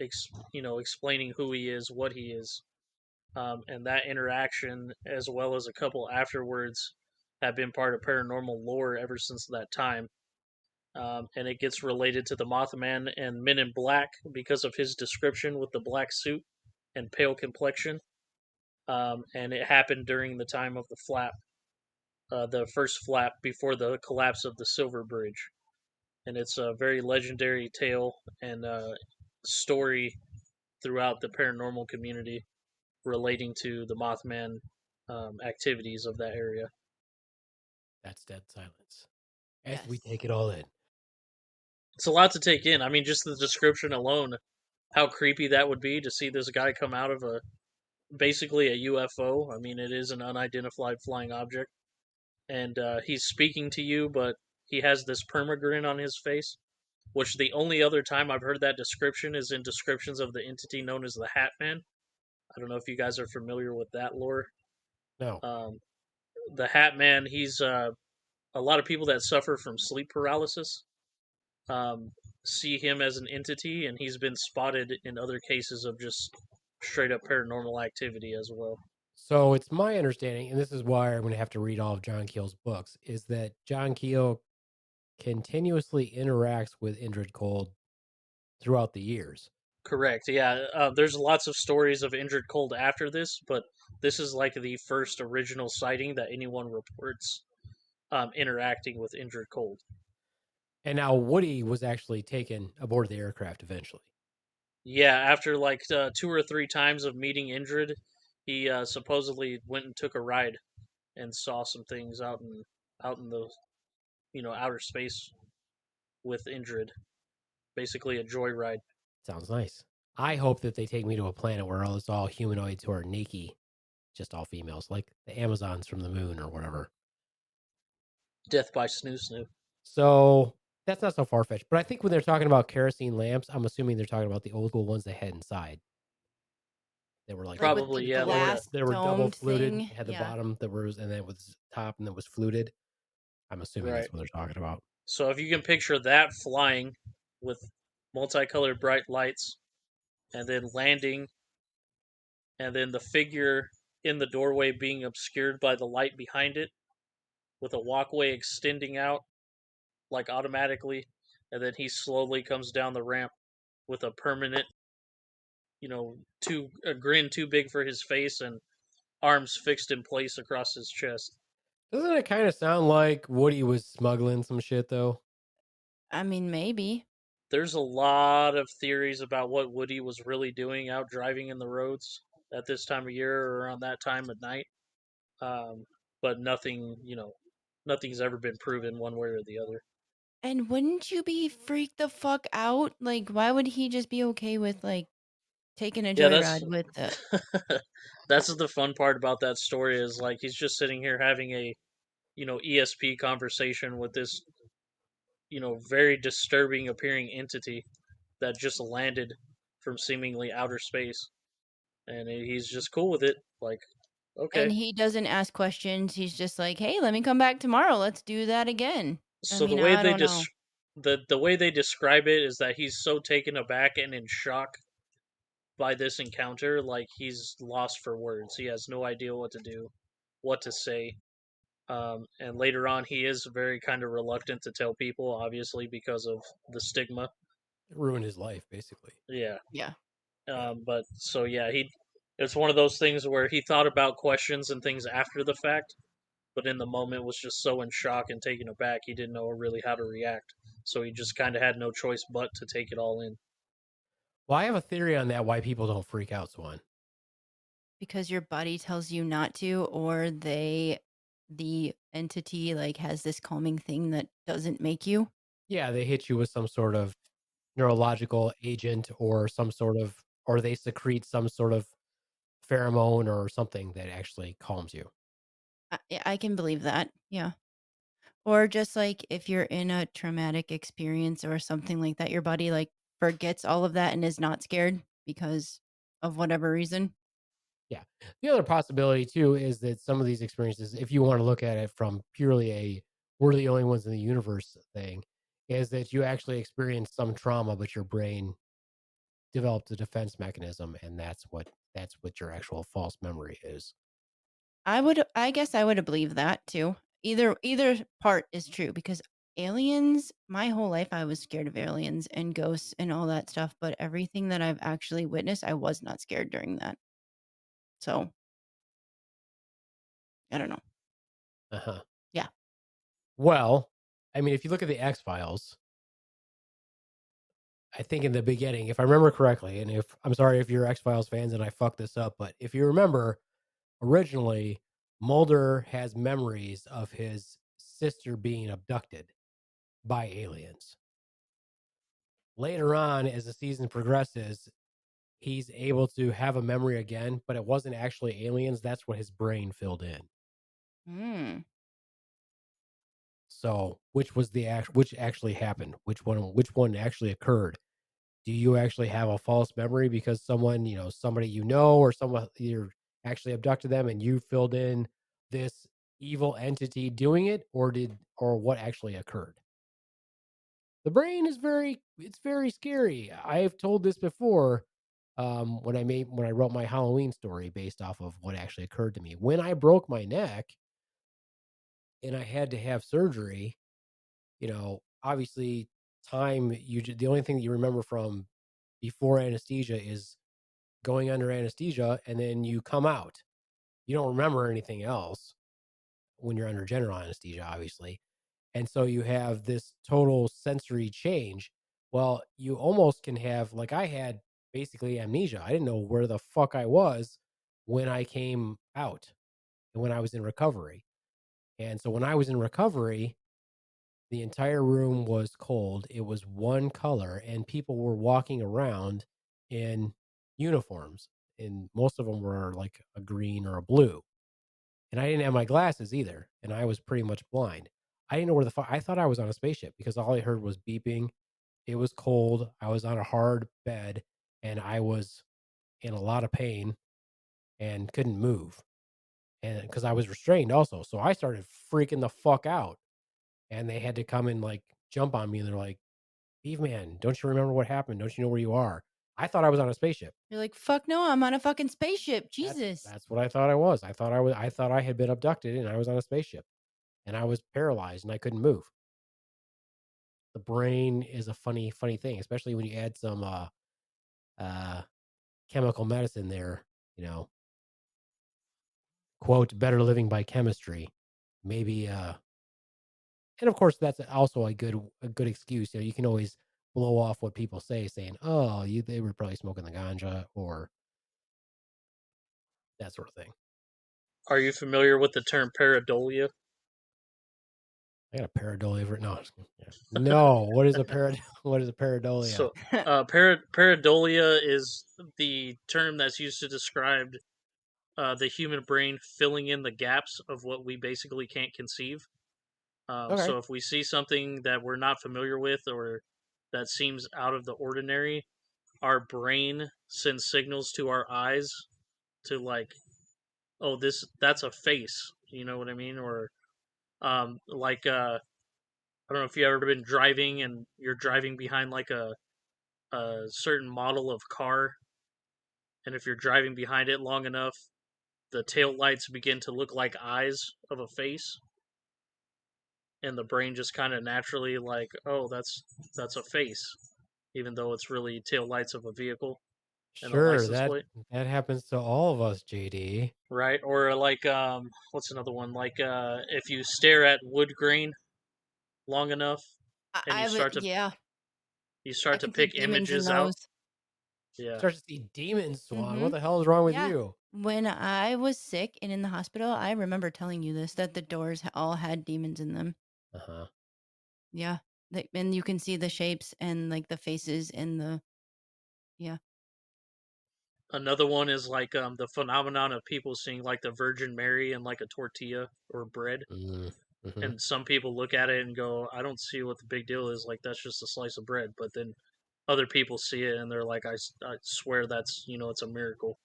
explaining who he is, what he is. And that interaction, as well as a couple afterwards, have been part of paranormal lore ever since that time. And it gets related to the Mothman and Men in Black because of his description with the black suit and pale complexion. And it happened during the time of the flap, the first flap before the collapse of the Silver Bridge. And it's a very legendary tale and story throughout the paranormal community relating to the Mothman activities of that area. That's dead silence. As we take it all in. It's a lot to take in. I mean, just the description alone, how creepy that would be to see this guy come out of basically a UFO. I mean, it is an unidentified flying object. And he's speaking to you, but he has this permagrin on his face, which the only other time I've heard that description is in descriptions of the entity known as the Hat Man. I don't know if you guys are familiar with that lore. No. The Hat Man, he's a lot of people that suffer from sleep paralysis see him as an entity, and he's been spotted in other cases of just straight up paranormal activity as well. So it's my understanding, and this is why I'm going to have to read all of John Keel's books, is that John Keel continuously interacts with Indrid Cold throughout the years. Correct. Yeah, there's lots of stories of Indrid Cold after this, but this is like the first original sighting that anyone reports interacting with Indrid Cold. And now Woody was actually taken aboard the aircraft eventually. Yeah, after like 2 or 3 times of meeting Indrid, he supposedly went and took a ride and saw some things out in the outer space with Indrid. Basically a joyride. Sounds nice. I hope that they take me to a planet where it's all humanoids who are naked, just all females, like the Amazons from the moon or whatever. Death by Snoo Snoo. So that's not so far-fetched. But I think when they're talking about kerosene lamps, I'm assuming they're talking about the old school ones they had inside. They were like probably, yeah. They were double fluted. Thing. Had the bottom that was, and then it was top, and then was fluted. I'm assuming that's what they're talking about. So if you can picture that flying with multicolored bright lights, and then landing, and then the figure in the doorway being obscured by the light behind it, with a walkway extending out, like automatically, and then he slowly comes down the ramp with a permanent, a grin too big for his face and arms fixed in place across his chest. Doesn't it kind of sound like Woody was smuggling some shit, though? I mean, maybe. There's a lot of theories about what Woody was really doing out driving in the roads at this time of year or around that time of night. But nothing, nothing's ever been proven one way or the other. And wouldn't you be freaked the fuck out? Like, why would he just be okay with, like, taking a joyride with the... That's the fun part about that story is, like, he's just sitting here having a, ESP conversation with this, very disturbing appearing entity that just landed from seemingly outer space. And he's just cool with it. Like, okay. And he doesn't ask questions. He's just like, hey, let me come back tomorrow. Let's do that again. So the way the way they describe it is that he's so taken aback and in shock by this encounter, like he's lost for words. He has no idea what to do, what to say. And later on, he is very kind of reluctant to tell people, obviously, because of the stigma. It ruined his life, basically. Yeah. Yeah. But so, yeah, It's one of those things where he thought about questions and things after the fact, but in the moment was just so in shock and taken aback he didn't know really how to react. So he just kind of had no choice but to take it all in. Well, I have a theory on that why people don't freak out, Swan. Because your body tells you not to, or the entity like has this calming thing that doesn't make you. Yeah, they hit you with some sort of neurological agent or some sort of, or they secrete some sort of pheromone or something that actually calms you. I can believe that. Yeah. Or just like if you're in a traumatic experience or something like that, your body like forgets all of that and is not scared because of whatever reason. Yeah. The other possibility too is that some of these experiences, if you want to look at it from purely a we're the only ones in the universe thing, is that you actually experience some trauma, but your brain developed a defense mechanism, and that's what your actual false memory is. I guess I would believe that too. Either part is true because aliens, my whole life I was scared of aliens and ghosts and all that stuff, but everything that I've actually witnessed, I was not scared during that. So, I don't know. Uh-huh. Yeah. Well, I mean, if you look at the X-Files, I think in the beginning, if I remember correctly, and if I'm sorry if you're X-Files fans and I fucked this up, but if you remember, originally Mulder has memories of his sister being abducted by aliens. Later on, as the season progresses, he's able to have a memory again, but it wasn't actually aliens. That's what his brain filled in. Mm. So, which actually happened? Which one actually occurred? Do you actually have a false memory because somebody or someone you're actually abducted them and you filled in this evil entity doing it, or what actually occurred? The brain is very scary. I've told this before, when I wrote my Halloween story based off of what actually occurred to me. When I broke my neck and I had to have surgery, obviously the only thing that you remember from before anesthesia is going under anesthesia, and then you come out. You don't remember anything else when you're under general anesthesia, obviously. And so you have this total sensory change. Well, you almost can have, like I had, basically amnesia. I didn't know where the fuck I was when I came out and when I was in recovery. And so when I was in recovery, the entire room was cold. It was one color, and people were walking around in uniforms, and most of them were like a green or a blue. And I didn't have my glasses either, and I was pretty much blind. I didn't know where the fuck. I thought I was on a spaceship because all I heard was beeping. It was cold. I was on a hard bed, and I was in a lot of pain and couldn't move, and because I was restrained also. So I started freaking the fuck out, and they had to come and like jump on me, and they're like, "Beaveman, don't you remember what happened? Don't you know where you are?" I thought I was on a spaceship. You're like, fuck no, I'm on a fucking spaceship. That's Jesus. that's what I thought I was. I thought I had been abducted and I was on a spaceship, and I was paralyzed and I couldn't move. The brain is a funny thing, especially when you add some uh chemical medicine there, you know, quote, better living by chemistry. Maybe and of course that's also a good excuse. You can always blow off what people say, saying, "Oh, they were probably smoking the ganja," or that sort of thing. Are you familiar with the term pareidolia? I got a pareidolia for no. Yeah. No, what is a what is a pareidolia? So, pareidolia is the term that's used to describe the human brain filling in the gaps of what we basically can't conceive. Okay. So, if we see something that we're not familiar with or that seems out of the ordinary, our brain sends signals to our eyes to like, oh, that's a face. You know what I mean? Or like I don't know if you've ever been driving and you're driving behind like a certain model of car, and if you're driving behind it long enough, the tail lights begin to look like eyes of a face, and the brain just kind of naturally like, oh, that's a face, even though it's really tail lights of a vehicle. and a Sure, license that plate, that happens to all of us, JD. right? Or like what's another one? Like if you stare at wood grain long enough and I would, yeah, you I start to can see pick demons in images out. those. Yeah. Start to see demons, Swan. Mm-hmm. What the hell is wrong with Yeah. you? When I was sick and in the hospital, I remember telling you this, that the doors all had demons in them. Uh-huh. Yeah. And you can see the shapes and like the faces and yeah. Another one is like the phenomenon of people seeing like the Virgin Mary and like a tortilla or bread. Mm-hmm. And some people look at it and go, I don't see what the big deal is. Like, that's just a slice of bread. But then other people see it and they're like, I swear that's, it's a miracle.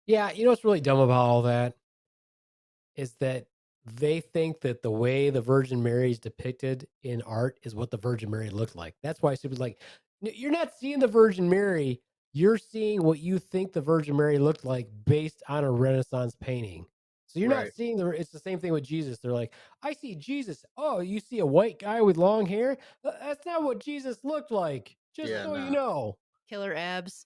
Yeah, you know what's really dumb about all that is that they think that the way the Virgin Mary is depicted in art is what the Virgin Mary looked like. That's why stupid like you're not seeing the Virgin Mary. You're seeing what you think the Virgin Mary looked like based on a Renaissance painting. So you're not Right. seeing it's the same thing with Jesus. They're like, I see Jesus. Oh, you see a white guy with long hair? That's not what Jesus looked like. Just Yeah, so you nah. know. Killer abs.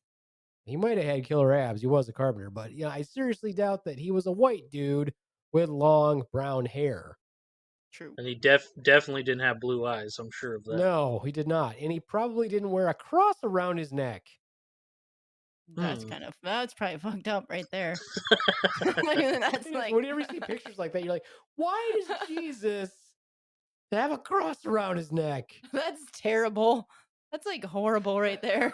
He might have had killer abs. He was a carpenter, but I seriously doubt that he was a white dude with long brown hair. True. And he definitely didn't have blue eyes. I'm sure of that. No, he did not. And he probably didn't wear a cross around his neck. Hmm. That's probably fucked up right there. That's like, Whenever you see pictures like that, you're like, why does Jesus have a cross around his neck? that's terrible. That's like horrible right there.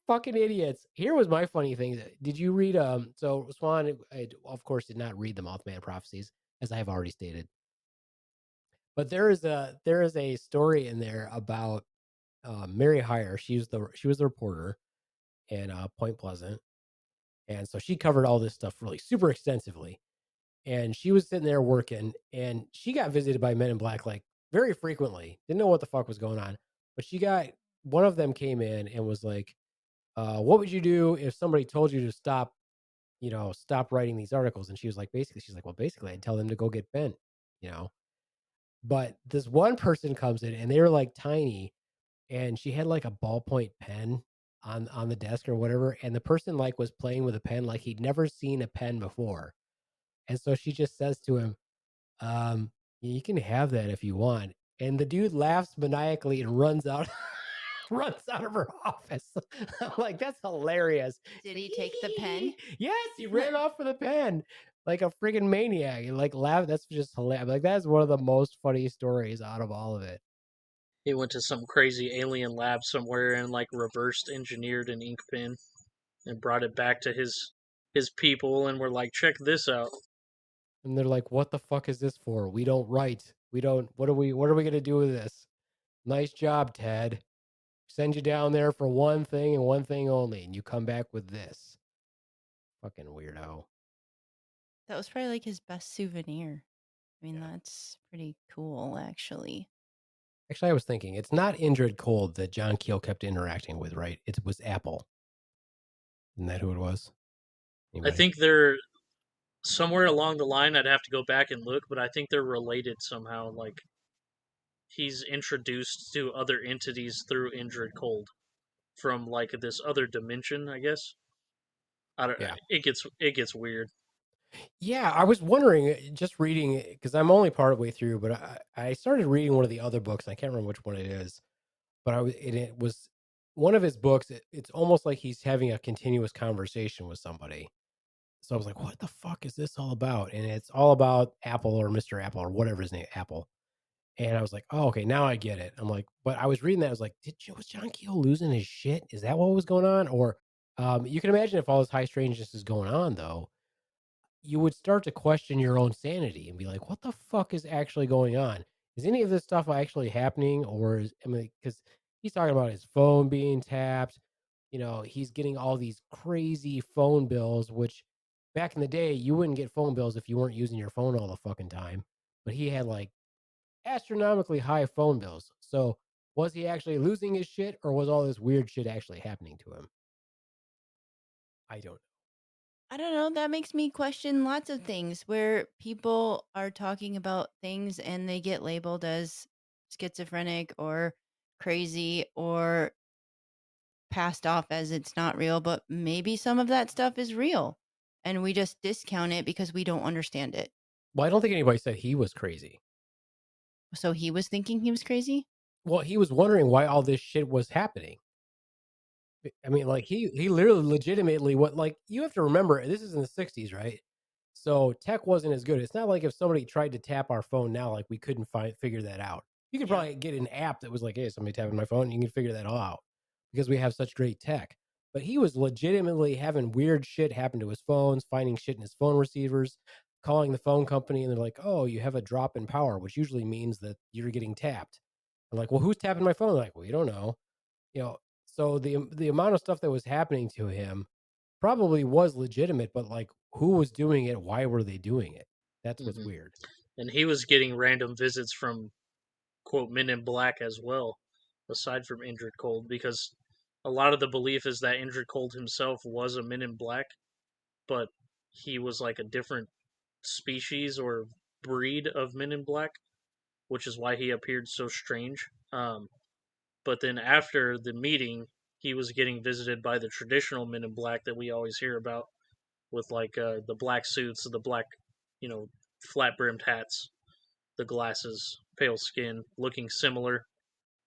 Fucking idiots. Here was my funny thing. Did you read so Swan I, of course did not read the Mothman prophecies, as I have already stated. But there is a story in there about Mary Hire. She was the reporter in Point Pleasant, and so she covered all this stuff really super extensively. And she was sitting there working, and she got visited by Men in Black like very frequently. Didn't know what the fuck was going on, but she got one of them came in and was like, "What would you do if somebody told you to stop, stop writing these articles?" And she's like, "Well, basically, I'd tell them to go get bent, you know." But this one person comes in, and they were like tiny, and she had like a ballpoint pen on the desk or whatever, and the person like was playing with a pen like he'd never seen a pen before. And so she just says to him, you can have that if you want. And the dude laughs maniacally and runs out runs out of her office. I'm like, that's hilarious. Did he take the pen? Yes, he ran off with a pen like a friggin' maniac. Like laugh. That's just hilarious. Like that's one of the most funny stories out of all of it. He went to some crazy alien lab somewhere and like reversed engineered an ink pen and brought it back to his people and were like, check this out. And they're like, "What the fuck is this for? We don't write. We don't. What are we gonna do with this? Nice job, Ted. Send you down there for one thing and one thing only, and you come back with this. Fucking weirdo." That was probably like his best souvenir. I mean, Yeah. that's pretty cool, actually. Actually, I was thinking it's not Indrid Cold that John Keel kept interacting with, right? It was Apple. Isn't that who it was? I Anybody? think they're somewhere along the line. I'd have to go back and look, but I think they're related somehow. Like he's introduced to other entities through Indrid Cold from like this other dimension, I guess. I don't. Yeah. It gets weird. Yeah, I was wondering, just reading it, because I'm only part of the way through, but I started reading one of the other books. I can't remember which one it is, but it was one of his books. It's almost like he's having a continuous conversation with somebody. So I was like, what the fuck is this all about? And it's all about Apple or Mr. Apple or whatever his name, Apple. And I was like, oh, okay, now I get it. I'm like, but I was reading that. I was like, was John Keel losing his shit? Is that what was going on? Or you can imagine if all this high strangeness is going on, though, you would start to question your own sanity and be like, what the fuck is actually going on? Is any of this stuff actually happening? Or because he's talking about his phone being tapped, he's getting all these crazy phone bills, which back in the day, you wouldn't get phone bills if you weren't using your phone all the fucking time. But he had like astronomically high phone bills. So was he actually losing his shit or was all this weird shit actually happening to him? I don't know. I don't know. That makes me question lots of things where people are talking about things and they get labeled as schizophrenic or crazy or passed off as it's not real, but maybe some of that stuff is real and we just discount it because we don't understand it. Well, I don't think anybody said he was crazy. So he was thinking he was crazy? Well, he was wondering why all this shit was happening. I mean, like he literally legitimately what like you have to remember this is in the 60s, right? So tech wasn't as good. It's not like if somebody tried to tap our phone now, like we couldn't figure that out. You could Yeah. probably get an app that was like, hey, somebody tapping my phone, and you can figure that all out because we have such great tech. But he was legitimately having weird shit happen to his phones, finding shit in his phone receivers, calling the phone company, and they're like, oh, you have a drop in power, which usually means that you're getting tapped. I'm like, well, who's tapping my phone? They're like, well, you don't know. You know, so the amount of stuff that was happening to him probably was legitimate, but like who was doing it? Why were they doing it? That's what's weird. And he was getting random visits from quote Men in Black as well, aside from Injured Cold, because a lot of the belief is that Injured Cold himself was a Men in Black, but he was like a different species or breed of Men in Black, which is why he appeared so strange. But then after the meeting, he was getting visited by the traditional Men in Black that we always hear about, with like the black suits, the black, flat brimmed hats, the glasses, pale skin, looking similar,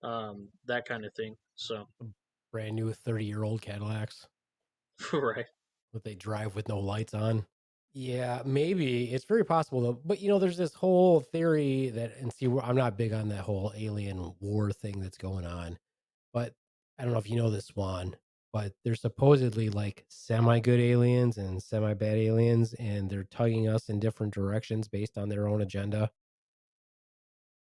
that kind of thing. So, Brand new 30-year-old Cadillacs right. that they drive with no lights on. Yeah, maybe it's very possible though. But there's this whole theory that, and see, I'm not big on that whole alien war thing that's going on. But I don't know if you know this, Swan, but there's supposedly like semi good aliens and semi bad aliens, and they're tugging us in different directions based on their own agenda.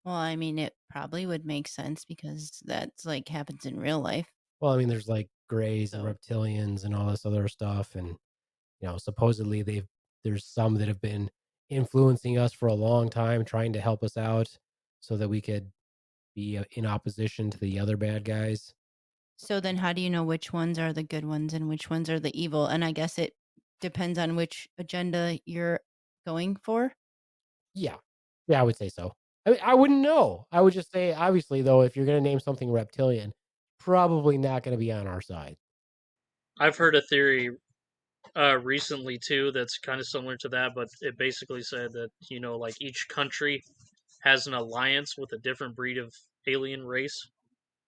Well, I mean, it probably would make sense because that's like happens in real life. Well, I mean, there's like grays and So- reptilians and all this other stuff, and supposedly there's some that have been influencing us for a long time, trying to help us out so that we could be in opposition to the other bad guys. So then how do you know which ones are the good ones and which ones are the evil? And I guess it depends on which agenda you're going for. Yeah, yeah, I would say so. I mean, I wouldn't know. I would just say, obviously, though, if you're going to name something reptilian, probably not going to be on our side. I've heard a theory recently too that's kind of similar to that, but it basically said that like each country has an alliance with a different breed of alien race,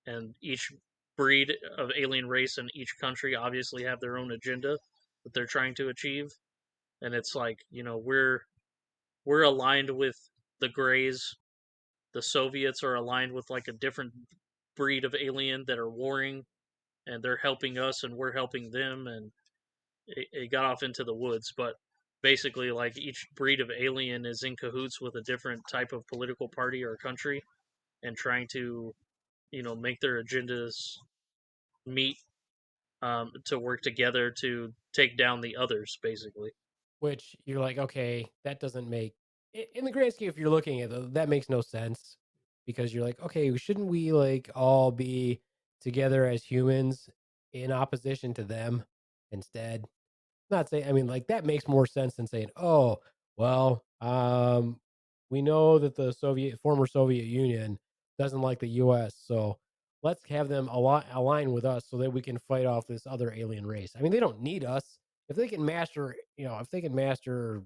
and each breed of alien race in each country obviously have their own agenda that they're trying to achieve. And it's like we're aligned with the Greys. The Soviets are aligned with like a different breed of alien that are warring, and they're helping us, and we're helping them, and it got off into the woods. But basically, like each breed of alien is in cahoots with a different type of political party or country, and trying to make their agendas meet, to work together to take down the others, basically. Which you're like, okay, that doesn't make, in the grand scheme, if you're looking at it, that makes no sense because you're like, okay, shouldn't we like all be together as humans in opposition to them instead? Not saying, I mean, like that makes more sense than saying, oh, well, we know that the former Soviet Union doesn't like the US, so let's have them align with us so that we can fight off this other alien race. I mean, they don't need us. If they can master, if they can master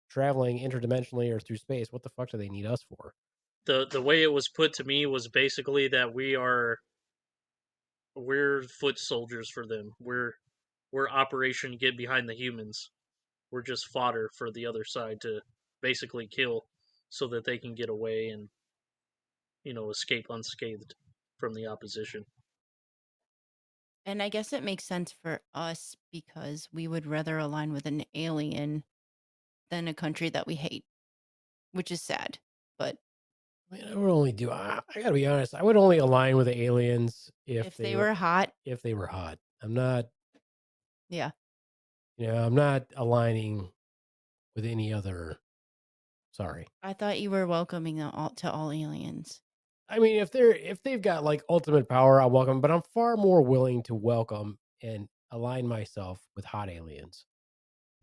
traveling interdimensionally or through space, what the fuck do they need us for? The way it was put to me was basically that we're foot soldiers for them. We're Operation Get Behind the Humans. We're just fodder for the other side to basically kill, so that they can get away and escape unscathed from the opposition. And I guess it makes sense for us because we would rather align with an alien than a country that we hate, which is sad. But I mean, I would only do. I gotta be honest. I would only align with the aliens if they were hot, if they were hot. I'm not. yeah. I'm not aligning with any other. Sorry. I thought you were welcoming to all aliens. I mean, if they've got like ultimate power, I'll welcome. But I'm far more willing to welcome and align myself with hot aliens.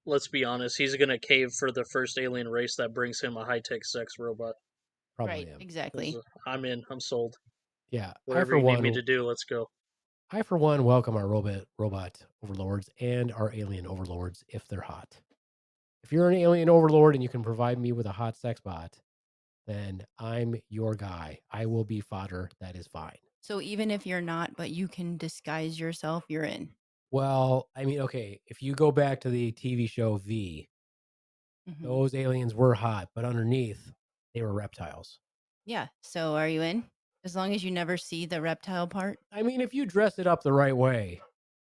Let's be honest, he's gonna cave for the first alien race that brings him a high-tech sex robot. Probably right, am. exactly. I'm in. I'm sold. Yeah, Whatever you need me to do, let's go. I for one welcome our robot overlords and our alien overlords if they're hot. If you're an alien overlord and you can provide me with a hot sex bot, then I'm your guy. I will be fodder. That is fine. So even if you're not, but you can disguise yourself, you're in. Well, I mean, okay, if you go back to the TV show V, Mhm. those aliens were hot, but underneath they were reptiles. Yeah. So are you in? As long as you never see the reptile part, I mean, if you dress it up the right way,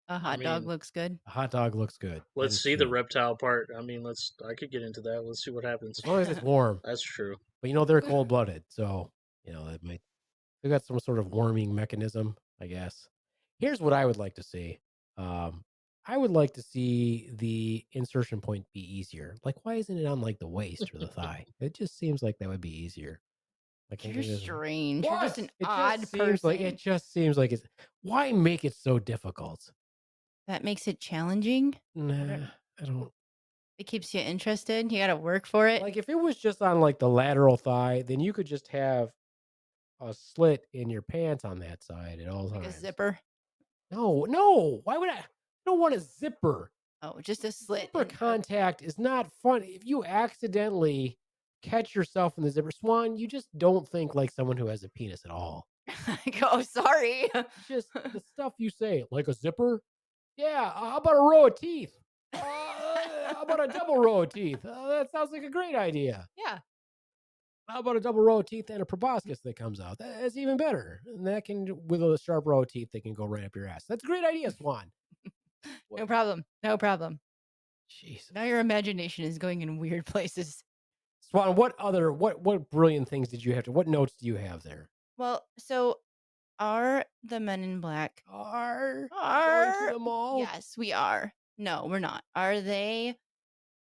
a hot dog looks good. a hot dog looks good. That Let's is see the true. reptile part. I mean, I could get into that. Let's see what happens. As long as it's warm. That's true. But they're cold blooded, so that might they got some sort of warming mechanism, I guess. Here's what I would like to see. I would like to see the insertion point be easier. Like, why isn't it on like the waist or the thigh? It just seems like that would be easier. Like, You're strange. You're just an It odd just seems person. it just seems like it's. Why make it so difficult? That makes it challenging. Nah, I don't. It keeps you interested. You got to work for it. Like, if it was just on like the lateral thigh, then you could just have a slit in your pants on that side at all Like a times. zipper. No. Why would I? I don't want a zipper. Oh, just a slit. Zipper contact is not fun. If you accidentally catch yourself in the zipper, Swan, you just don't think like someone who has a penis at all. Oh, sorry. Just the stuff you say, like a zipper. Yeah, how about a row of teeth? How about a double row of teeth? That sounds like a great idea. Yeah. How about a double row of teeth and a proboscis that comes out? That's even better. And that can, with a sharp row of teeth, they can go right up your ass. That's a great idea, Swan. No problem. No problem. Jesus. Now your imagination is going in weird places. Swan, what brilliant things did you have what notes do you have there? Well, so are the Men in Black Are going to the mall? Yes, we are. No, we're not. Are they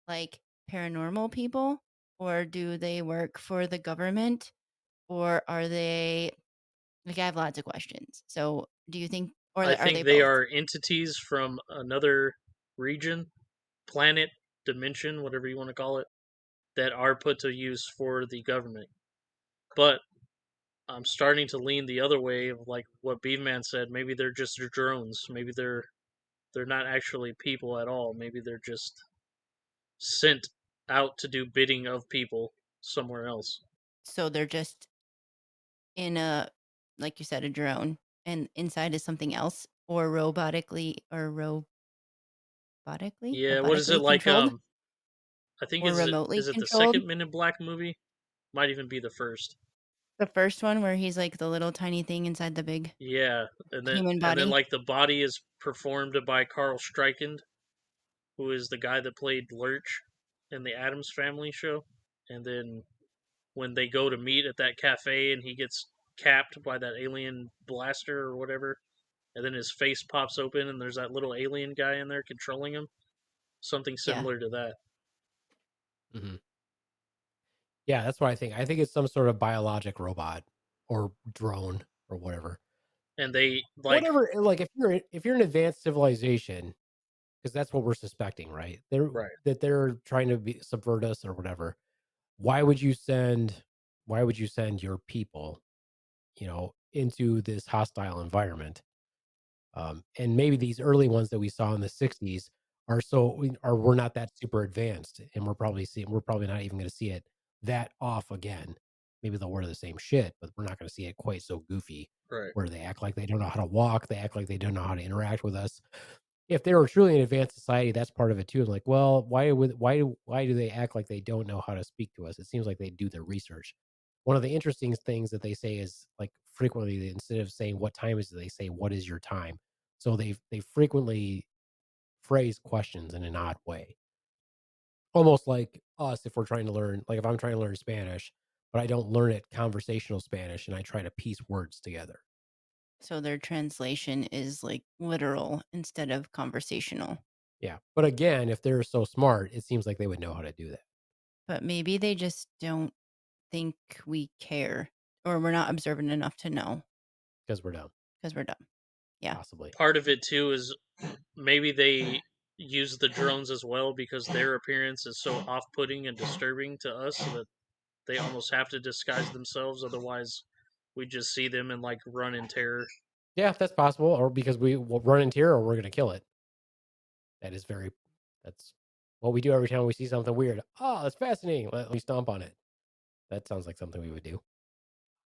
like paranormal people, or do they work for the government, or are they like? I have lots of questions. So, do you think, or I are think they they both? are entities from another region, planet, dimension, whatever you want to call it, that are put to use for the government. But I'm starting to lean the other way of like what Beaveman said. Maybe they're just drones. Maybe they're not actually people at all. Maybe they're just sent out to do bidding of people somewhere else. So they're just in a, like you said, a drone, and inside is something else, or robotically, Yeah, what is it like? controlled, I think or is remotely it the controlled. second Men in Black movie? Might even be the first. The first one where he's like the little tiny thing inside the big Yeah, human body. and then like the body is performed by Carl Strikend, who is the guy that played Lurch in the Addams Family show. And then when they go to meet at that cafe and he gets capped by that alien blaster or whatever, and then his face pops open and there's that little alien guy in there controlling him. Something similar to that. Mm-hmm. Yeah, that's what I think. I think it's some sort of biologic robot or drone or whatever. And they like whatever. Like if you're an advanced civilization, because that's what we're suspecting, right? That they're trying to subvert us or whatever. Why would you send your people, into this hostile environment? And maybe these early ones that we saw in the 60s we're not that super advanced, and we're probably not even going to see it that off again. Maybe they'll wear the same shit, but we're not going to see it quite so goofy, where they act like they don't know how to walk, they act like they don't know how to interact with us. If they were truly an advanced society, that's part of it too. Like, well, why do they act like they don't know how to speak to us? It seems like they do their research. One of the interesting things that they say is, like, frequently, instead of saying what time is it, they say what is your time. So they frequently phrase questions in an odd way, almost like us. If we're trying to learn, like if I'm trying to learn Spanish, but I don't learn it conversational Spanish, and I try to piece words together. So their translation is like literal instead of conversational. Yeah. But again, if they're so smart, it seems like they would know how to do that. But maybe they just don't think we care, or we're not observant enough to know. Because we're dumb. Yeah. Possibly. Part of it too is maybe they use the drones as well because their appearance is so off-putting and disturbing to us that they almost have to disguise themselves. Otherwise, We just see them and like run in terror. Yeah, that's possible, or because we will run in terror, or we're gonna kill it. That's what we do every time we see something weird. Oh, that's fascinating. Let me stomp on it. That sounds like something we would do.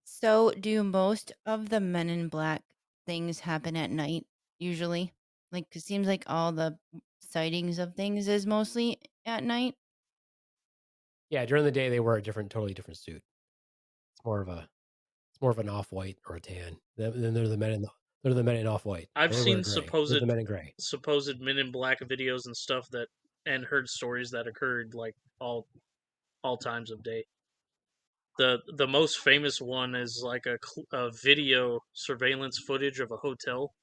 So, do most of the Men in Black things happen at night usually? Like, it seems like all the sightings of things is mostly at night. Yeah, during the day they wear a totally different suit. It's more of an off white or a tan. Then they're the men in off white. I've They wear seen gray. They're the men in gray. supposed Men in Black videos and stuff that, and heard stories that occurred like all times of day. The most famous one is like a video surveillance footage of a hotel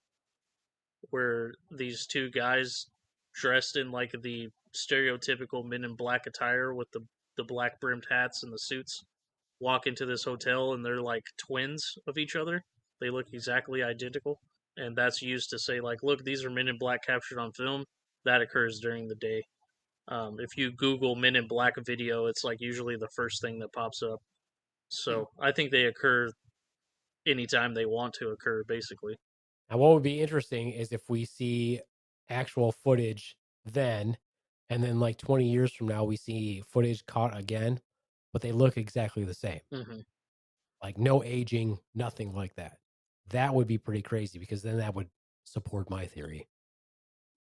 where these two guys dressed in like the stereotypical Men in Black attire with the black brimmed hats and the suits walk into this hotel, and they're like twins of each other. They look exactly identical, and that's used to say like, look, these are Men in Black captured on film. That occurs during the day. If you Google Men in Black video, it's like usually the first thing that pops up. So I think they occur anytime they want to occur, basically. Now, what would be interesting is if we see actual footage then, and then like 20 years from now, we see footage caught again, but they look exactly the same. Mm-hmm. Like no aging, nothing like that. That would be pretty crazy because then that would support my theory.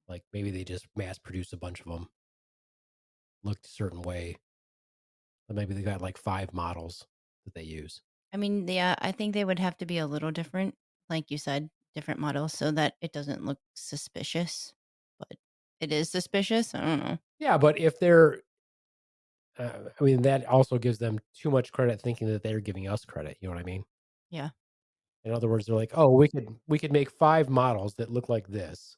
Like maybe they just mass produce a bunch of them, looked a certain way. Or maybe they got like 5 models that they use. I mean, yeah, I think they would have to be a little different, like you said, different models, so that it doesn't look suspicious. But it is suspicious. I don't know. Yeah, but if they're, I mean, that also gives them too much credit thinking that they're giving us credit. You know what I mean? Yeah. In other words, they're like, oh, we could make 5 models that look like this,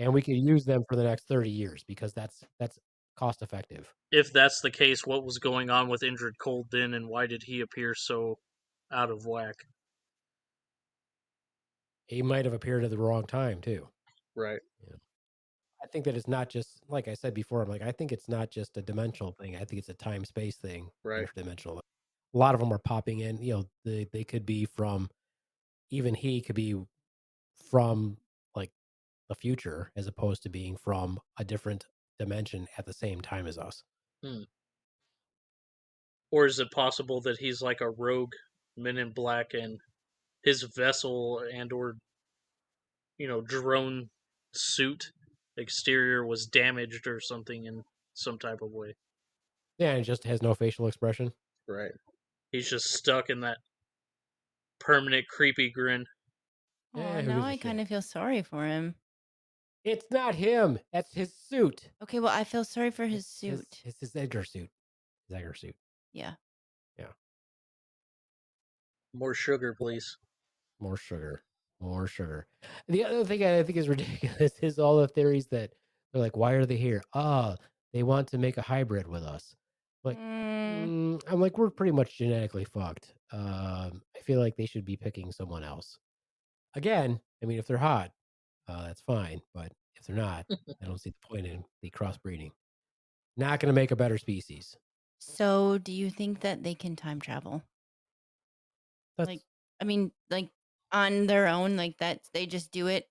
and we could use them for the next 30 years because that's cost effective. If that's the case, what was going on with Indrid Cold then, and why did he appear so out of whack? He might have appeared at the wrong time too. Right. Yeah. I think that it's not just like I said before. I think it's not just a dimensional thing. I think it's a time space thing, Right. interdimensional. A lot of them are popping in. They could be from, even he could be from like the future as opposed to being from a different dimension at the same time as us. Hmm. Or is it possible that he's like a rogue Men in Black, and his vessel and or drone suit exterior was damaged or something in some type of way? Yeah, and it just has no facial expression. Right. He's just stuck in that permanent creepy grin. Oh, Who now gives a I kind shit? of feel sorry for him. It's not him. That's his suit. Okay, well, I feel sorry for his suit. It's his Edgar suit. His Edgar suit. Yeah. Yeah. More sugar, please. More sugar. More sugar. The other thing I think is ridiculous is all the theories that they're like, why are they here? Oh, they want to make a hybrid with us. Like, I'm like, we're pretty much genetically fucked. I feel like they should be picking someone else. Again, I mean, if they're hot, that's fine. But if they're not, I don't see the point in the crossbreeding. Not going to make a better species. So, do you think that they can time travel? That's Like, I mean, like on their own, like that they just do it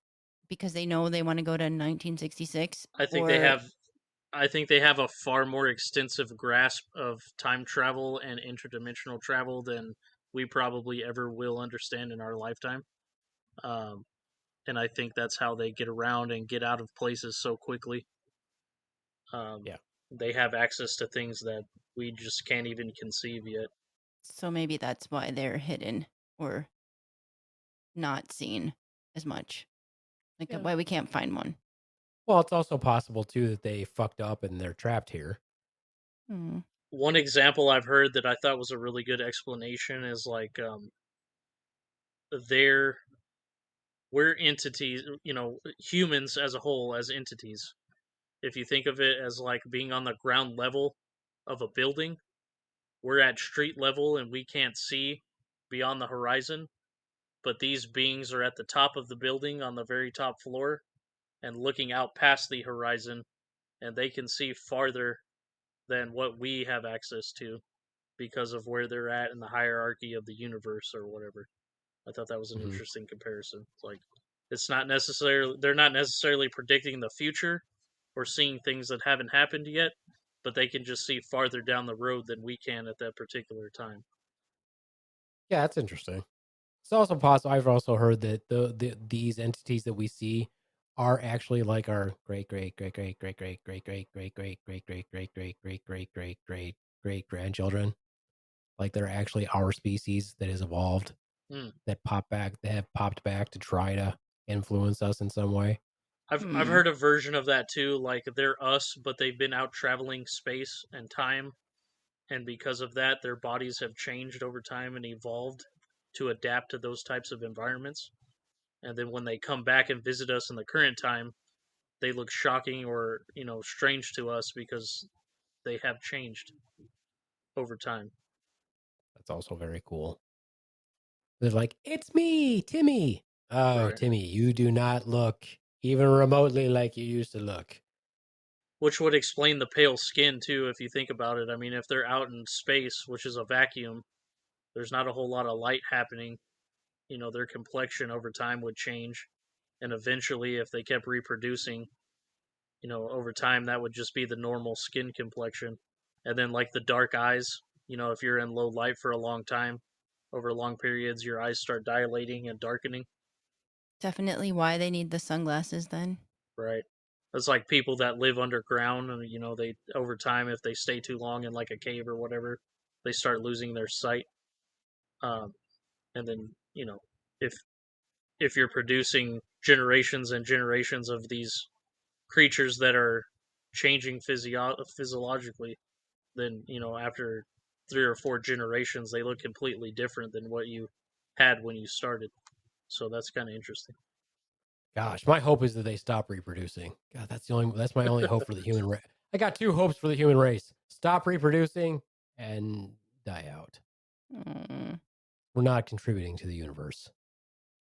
because they know they want to go to 1966, I think they or have I think they have a far more extensive grasp of time travel and interdimensional travel than we probably ever will understand in our lifetime. Um, and I think that's how they get around and get out of places so quickly. yeah. They have access to things that we just can't even conceive yet. so maybe that's why they're hidden or not seen as much. Like Yeah. why we can't find one. Well, it's also possible too that they fucked up and they're trapped here. Hmm. One example I've heard that I thought was a really good explanation is like they're we're entities, humans as a whole, as entities. If you think of it as like being on the ground level of a building, we're at street level and we can't see beyond the horizon, but these beings are at the top of the building on the very top floor and looking out past the horizon, and they can see farther than what we have access to. because of where they're at in the hierarchy of the universe or whatever. I thought that was an interesting comparison. Like, it's not necessarily, they're not necessarily predicting the future or seeing things that haven't happened yet, but they can just see farther down the road than we can at that particular time. Yeah, that's interesting. It's also possible. I've also heard that these entities that we see are actually like our great great great great great great great great great great great great great great great great great great great grandchildren. Like they're actually our species that has evolved, that have popped back to try to influence us in some way. I've heard a version of that too. Like they're us, but they've been out traveling space and time, and because of that, their bodies have changed over time and evolved to adapt to those types of environments. And then when they come back and visit us in the current time, they look shocking or strange to us because they have changed over time. That's also very cool. They're like, it's me, Timmy. Oh, Right. Timmy, you do not look even remotely like you used to look. Which would explain the pale skin too, if you think about it. I mean, if they're out in space, which is a vacuum, there's not a whole lot of light happening. Their complexion over time would change, and eventually, if they kept reproducing, over time, that would just be the normal skin complexion. And then, like the dark eyes, if you're in low light for a long time, over long periods, your eyes start dilating and darkening. Definitely why they need the sunglasses then. Right. It's like people that live underground, and they over time, if they stay too long in like a cave or whatever, they start losing their sight. And then if if you're producing generations and generations of these creatures that are changing physiologically, then after 3 or 4 generations, they look completely different than what you had when you started. So that's kind of interesting. Gosh, my hope is that they stop reproducing. God, that's my only hope for the human race. I got 2 hopes for the human race: stop reproducing and die out. We're not contributing to the universe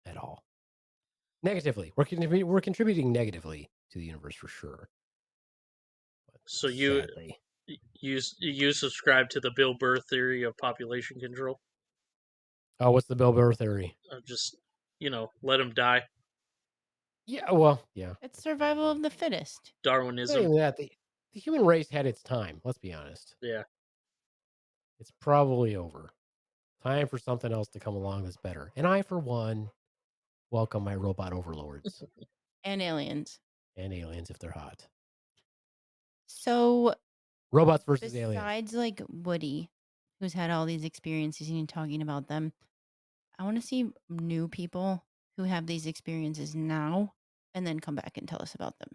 at all. Negatively, we're contributing negatively to the universe for sure. But So sadly, you subscribe to the Bill Burr theory of population control? Oh, what's the Bill Burr theory? Just let them die. Yeah, well, yeah. It's survival of the fittest. Darwinism. Saying that the human race had its time. Let's be honest. Yeah. It's probably over. Time for something else to come along that's better. And I, for one, welcome my robot overlords And aliens. and aliens if they're hot. So robots versus aliens. Besides like Woody, who's had all these experiences and talking about them, I want to see new people who have these experiences now and then come back and tell us about them.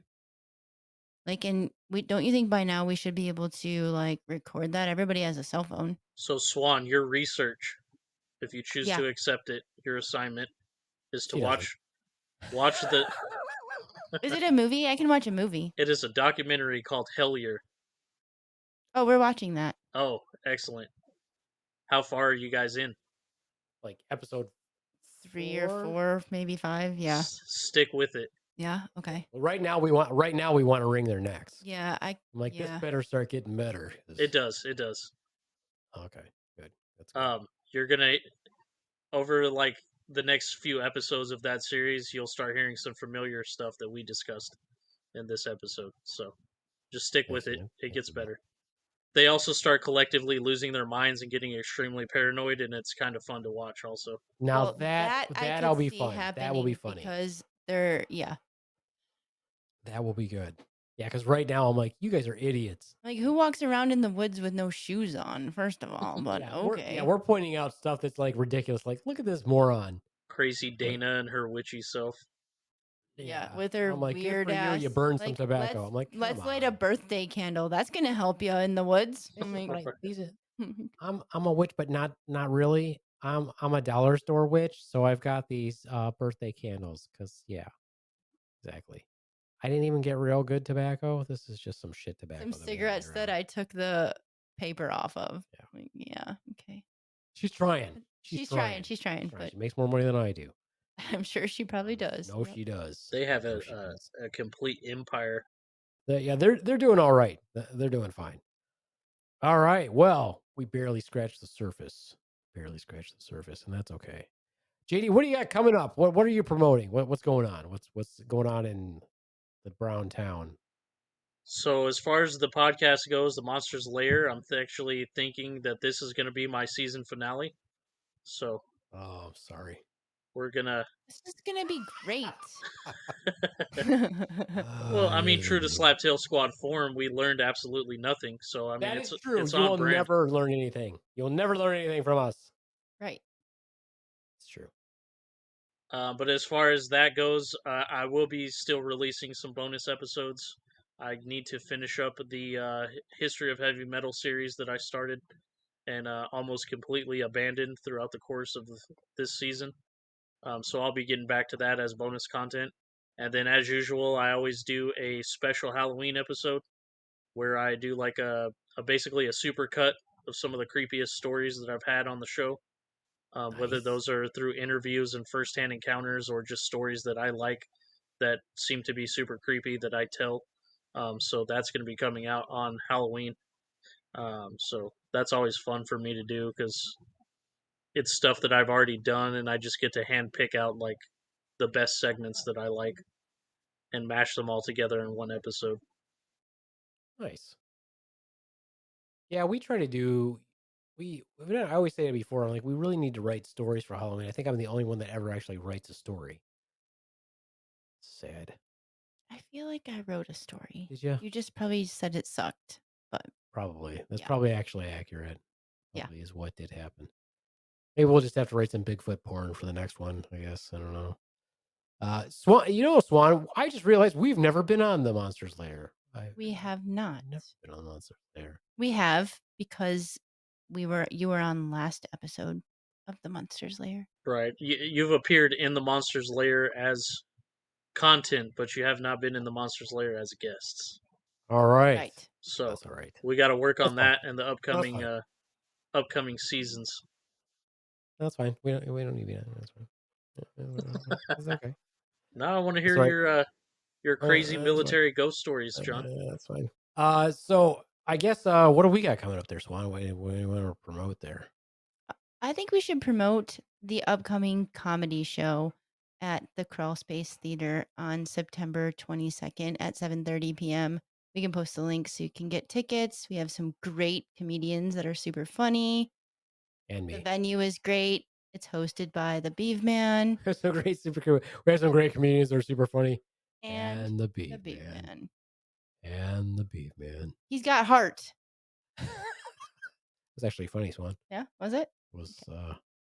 Like, and don't you think by now we should be able to like record that? Everybody has a cell phone. So Swan, your research, if you choose Yeah. to accept it, your assignment is to She watch doesn't. the. Is it a movie? I can watch a movie. It is a documentary called Hellier. Oh, we're watching that. Oh, excellent. How far are you guys in? Like episode 3 or 4, maybe 5. Yeah. Stick with it. Yeah. Okay. Well, right now we want to wring their necks. Yeah. I'm like, yeah. this better start getting better. It does. It does. Okay, good. That's good. You're gonna over like the next few episodes of that series, you'll start hearing some familiar stuff that we discussed in this episode. So just stick with it. It gets better. They also start collectively losing their minds and getting extremely paranoid, and it's kind of fun to watch. Also, Now Well, that'll be fun. That will be happening funny. because that will be good. Yeah, because right now I'm like, you guys are idiots. like who walks around in the woods with no shoes on? First of all, but Yeah, okay. we're pointing out stuff that's like ridiculous. Like, look at this moron. crazy Dana and her witchy self. Yeah, with her I'm like, weird good for ass. you burn some tobacco. I'm like, let's come light a on. birthday candle. That's gonna help you in the woods. This I'm is like, what I'm a witch, but not really. I'm a dollar store witch, so I've got these birthday candles. Because yeah, exactly. I didn't even get real good tobacco. This is just some shit tobacco. some cigarettes that I took the paper off of. Yeah. Like, yeah. Okay. She's trying. She's trying. But She makes more money than I do. I'm sure she probably does. No, she does. They have No, a complete empire. Yeah, they're doing all right. They're doing fine. All right. Well, We barely scratched the surface. Barely scratched the surface, and that's okay. JD, what do you got coming up? What are you promoting? What's going on? What's going on in the Brown Town? So as far as the podcast goes, the Monsters Lair, I'm actually thinking that this is going to be my season finale. So Oh, sorry. we're gonna. This is gonna be great. Well, I mean, true to Slaptail Squad form, we learned absolutely nothing. So I mean, that is true. it's You on will brand. never learn anything. You'll never learn anything from us. Right. It's true. But as far as that goes, I will be still releasing some bonus episodes. I need to finish up the History of Heavy Metal series that I started and almost completely abandoned throughout the course of this season. So I'll be getting back to that as bonus content. And then, as usual, I always do a special Halloween episode where I do like basically a super cut of some of the creepiest stories that I've had on the show. Whether Nice. those are through interviews and firsthand encounters or just stories that I like that seem to be super creepy that I tell. So that's going to be coming out on Halloween. So that's always fun for me to do because it's stuff that I've already done, and I just get to hand pick out like the best segments that I like and mash them all together in one episode. Nice. Yeah, we try to do. I always say it before. I'm like, we really need to write stories for Halloween. I think I'm the only one that ever actually writes a story. Sad. I feel like I wrote a story. Did you? You just probably said it sucked, but Probably. That's Yeah. probably actually accurate. Yeah. Probably is what did happen. Maybe we'll just have to write some Bigfoot porn for the next one, I guess. I don't know. Swan, Swan, I just realized we've never been on the Monsters Lair. we have not. Never been on the Monsters Lair. We have because you were on last episode of the Monsters Lair. Right. You've appeared in the Monsters Lair as content, but you have not been in the Monsters Lair as guests. All right. Right. So That's all right. we got to work on That's that in the upcoming seasons. That's fine. We don't need that. That's fine. It's okay. Now I want to That's hear right. your crazy That's military ghost stories, John. That's fine. So I guess what do we got coming up there, Swan? What do you want to promote there? I think we should promote the upcoming comedy show at the Crawl Space Theater on September 22nd at 7:30 p.m. We can post the link so you can get tickets. We have some great comedians that are super funny. And The me. venue is great. It's hosted by the Beaveman We're so great, super cool. We have some great comedians that are super funny. and the the Beaveman. Beaveman. And the Beaveman. He's got heart. It's actually funny, Swan. Yeah, was it? Was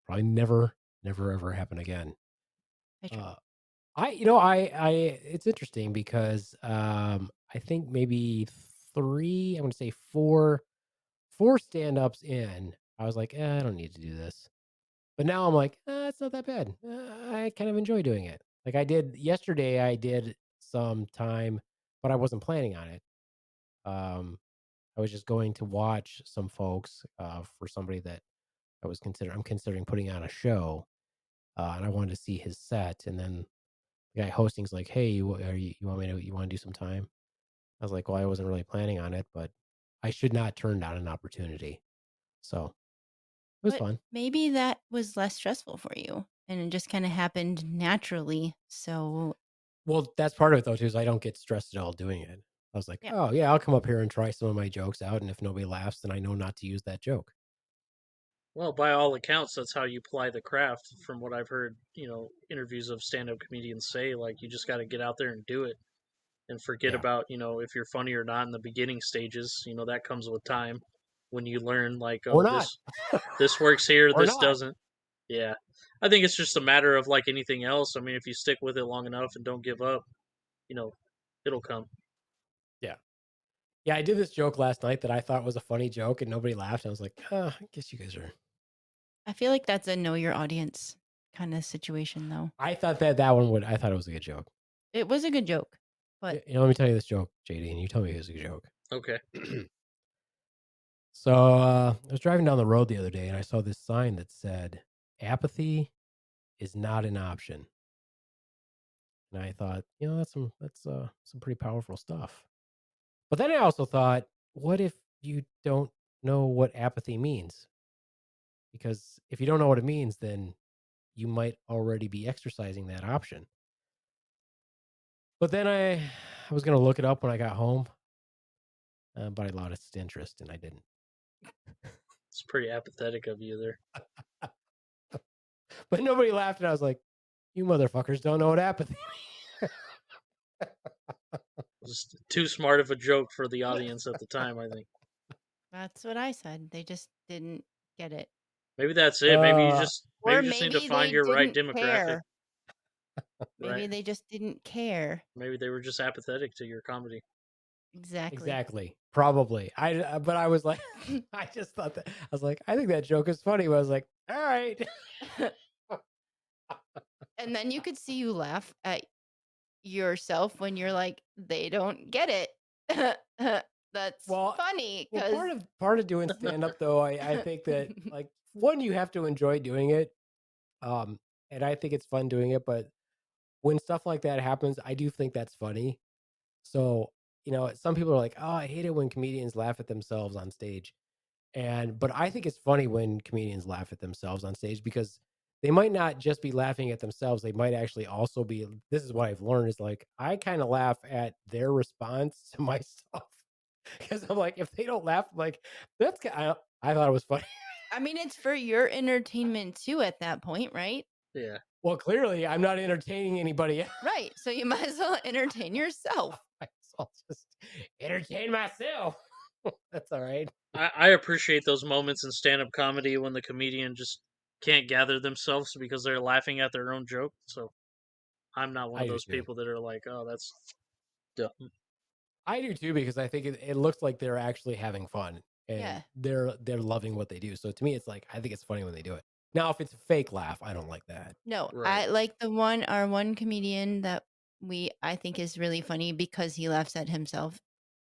probably never ever happen again. I tried. I it's interesting because I think maybe I'm gonna say four stand-ups in, I was like, I don't need to do this. But now I'm like, it's not that bad. I kind of enjoy doing it. Like yesterday I did some time, but I wasn't planning on it. I was just going to watch some folks for somebody that I'm considering putting on a show, and I wanted to see his set. And then the guy hosting's like, "Hey, you want to do some time?" I was like, "Well, I wasn't really planning on it, but I should not turn down an opportunity." So it was But fun. maybe that was less stressful for you and it just kind of happened naturally. So, Well, that's part of it though too. Is I don't get stressed at all doing it. I was like, Yeah. "Oh yeah, I'll come up here and try some of my jokes out, and if nobody laughs, then I know not to use that joke." Well, by all accounts, that's how you ply the craft. From what I've heard, interviews of stand-up comedians say, like you just got to get out there and do it, and forget Yeah. about if you're funny or not in the beginning stages. That comes with time when you learn like, Or oh, not. this works here, Or this not. doesn't. Yeah, I think it's just a matter of like anything else. I mean, if you stick with it long enough and don't give up, it'll come. Yeah, I did this joke last night that I thought was a funny joke, and nobody laughed. I was like, I guess you guys are. I feel like that's a know your audience kind of situation, though. I thought that one would. I thought it was a good joke. It was a good joke, but Let me tell you this joke, JD, and you tell me if it's a good joke. Okay. So I was driving down the road the other day, and I saw this sign that said, "Apathy is not an option." And I thought, that's some pretty powerful stuff. But then I also thought, what if you don't know what apathy means. Because if you don't know what it means, then you might already be exercising that option. But then I was going to look it up when I got home, but I lost interest and I didn't. It's pretty apathetic of you there. But nobody laughed, and I was like, "You motherfuckers don't know what apathy means." Just too smart of a joke for the audience at the time, I think. That's what I said. They just didn't get it. Maybe that's it. Maybe you Uh, just Or need to maybe find they your right didn't demographic. care. Right. Maybe they just didn't care. Maybe they were just apathetic to your comedy. Exactly. Probably. But I was like, I just thought that I was like, I think that joke is funny. But I was like, all right. And then you could see you laugh at yourself when you're like, they don't get it. That's funny Well, because part of doing stand up though, I think that like one, you have to enjoy doing it. And I think it's fun doing it, but when stuff like that happens, I do think that's funny. So, some people are like, "Oh, I hate it when comedians laugh at themselves on stage." But I think it's funny when comedians laugh at themselves on stage because they might not just be laughing at themselves. They might actually also be, this is what I've learned is like, I kind of laugh at their response to my stuff. Because I'm like, if they don't laugh, I'm like, I thought it was funny. I mean, it's for your entertainment too at that point, right? Yeah. Well, clearly I'm not entertaining anybody else. Right. So you might as well entertain yourself. I'll just entertain myself. That's all right. I appreciate those moments in stand-up comedy when the comedian just can't gather themselves because they're laughing at their own joke. So I'm not one I of do those too. people that are like, oh, that's dumb. I do too, because I think it looks like they're actually having fun and Yeah. they're loving what they do. So to me, it's like, I think it's funny when they do it. Now, if it's a fake laugh, I don't like that. No, Right. I like our one comedian that I think is really funny because he laughs at himself.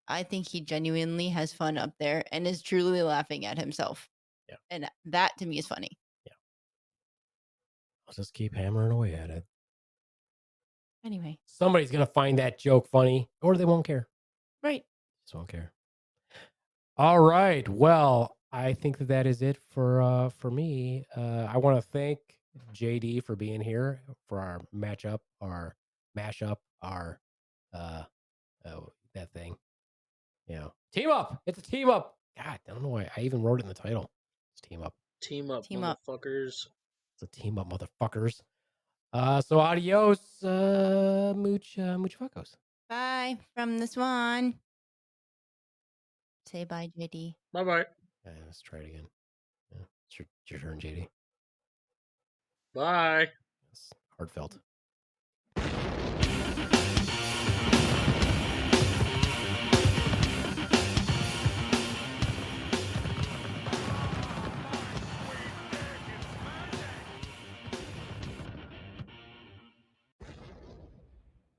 I think he genuinely has fun up there and is truly laughing at himself. Yeah. And that to me is funny. Yeah. I'll just keep hammering away at it. Anyway. Somebody's going to find that joke funny or they won't care. Right. Just won't care. All right. Well, I think that is it for me. I want to thank JD for being here for our matchup, our mashup, our that thing. Team up. It's a team up. God, I don't know why I even wrote it in the title. It's team up. Team up, Team up. motherfuckers. It's a team up, motherfuckers. So adios, mooch fuckos. Bye from the Swan. Say bye, JD. Bye-bye. Let's try it again. It's your turn, JD. Bye. It's heartfelt.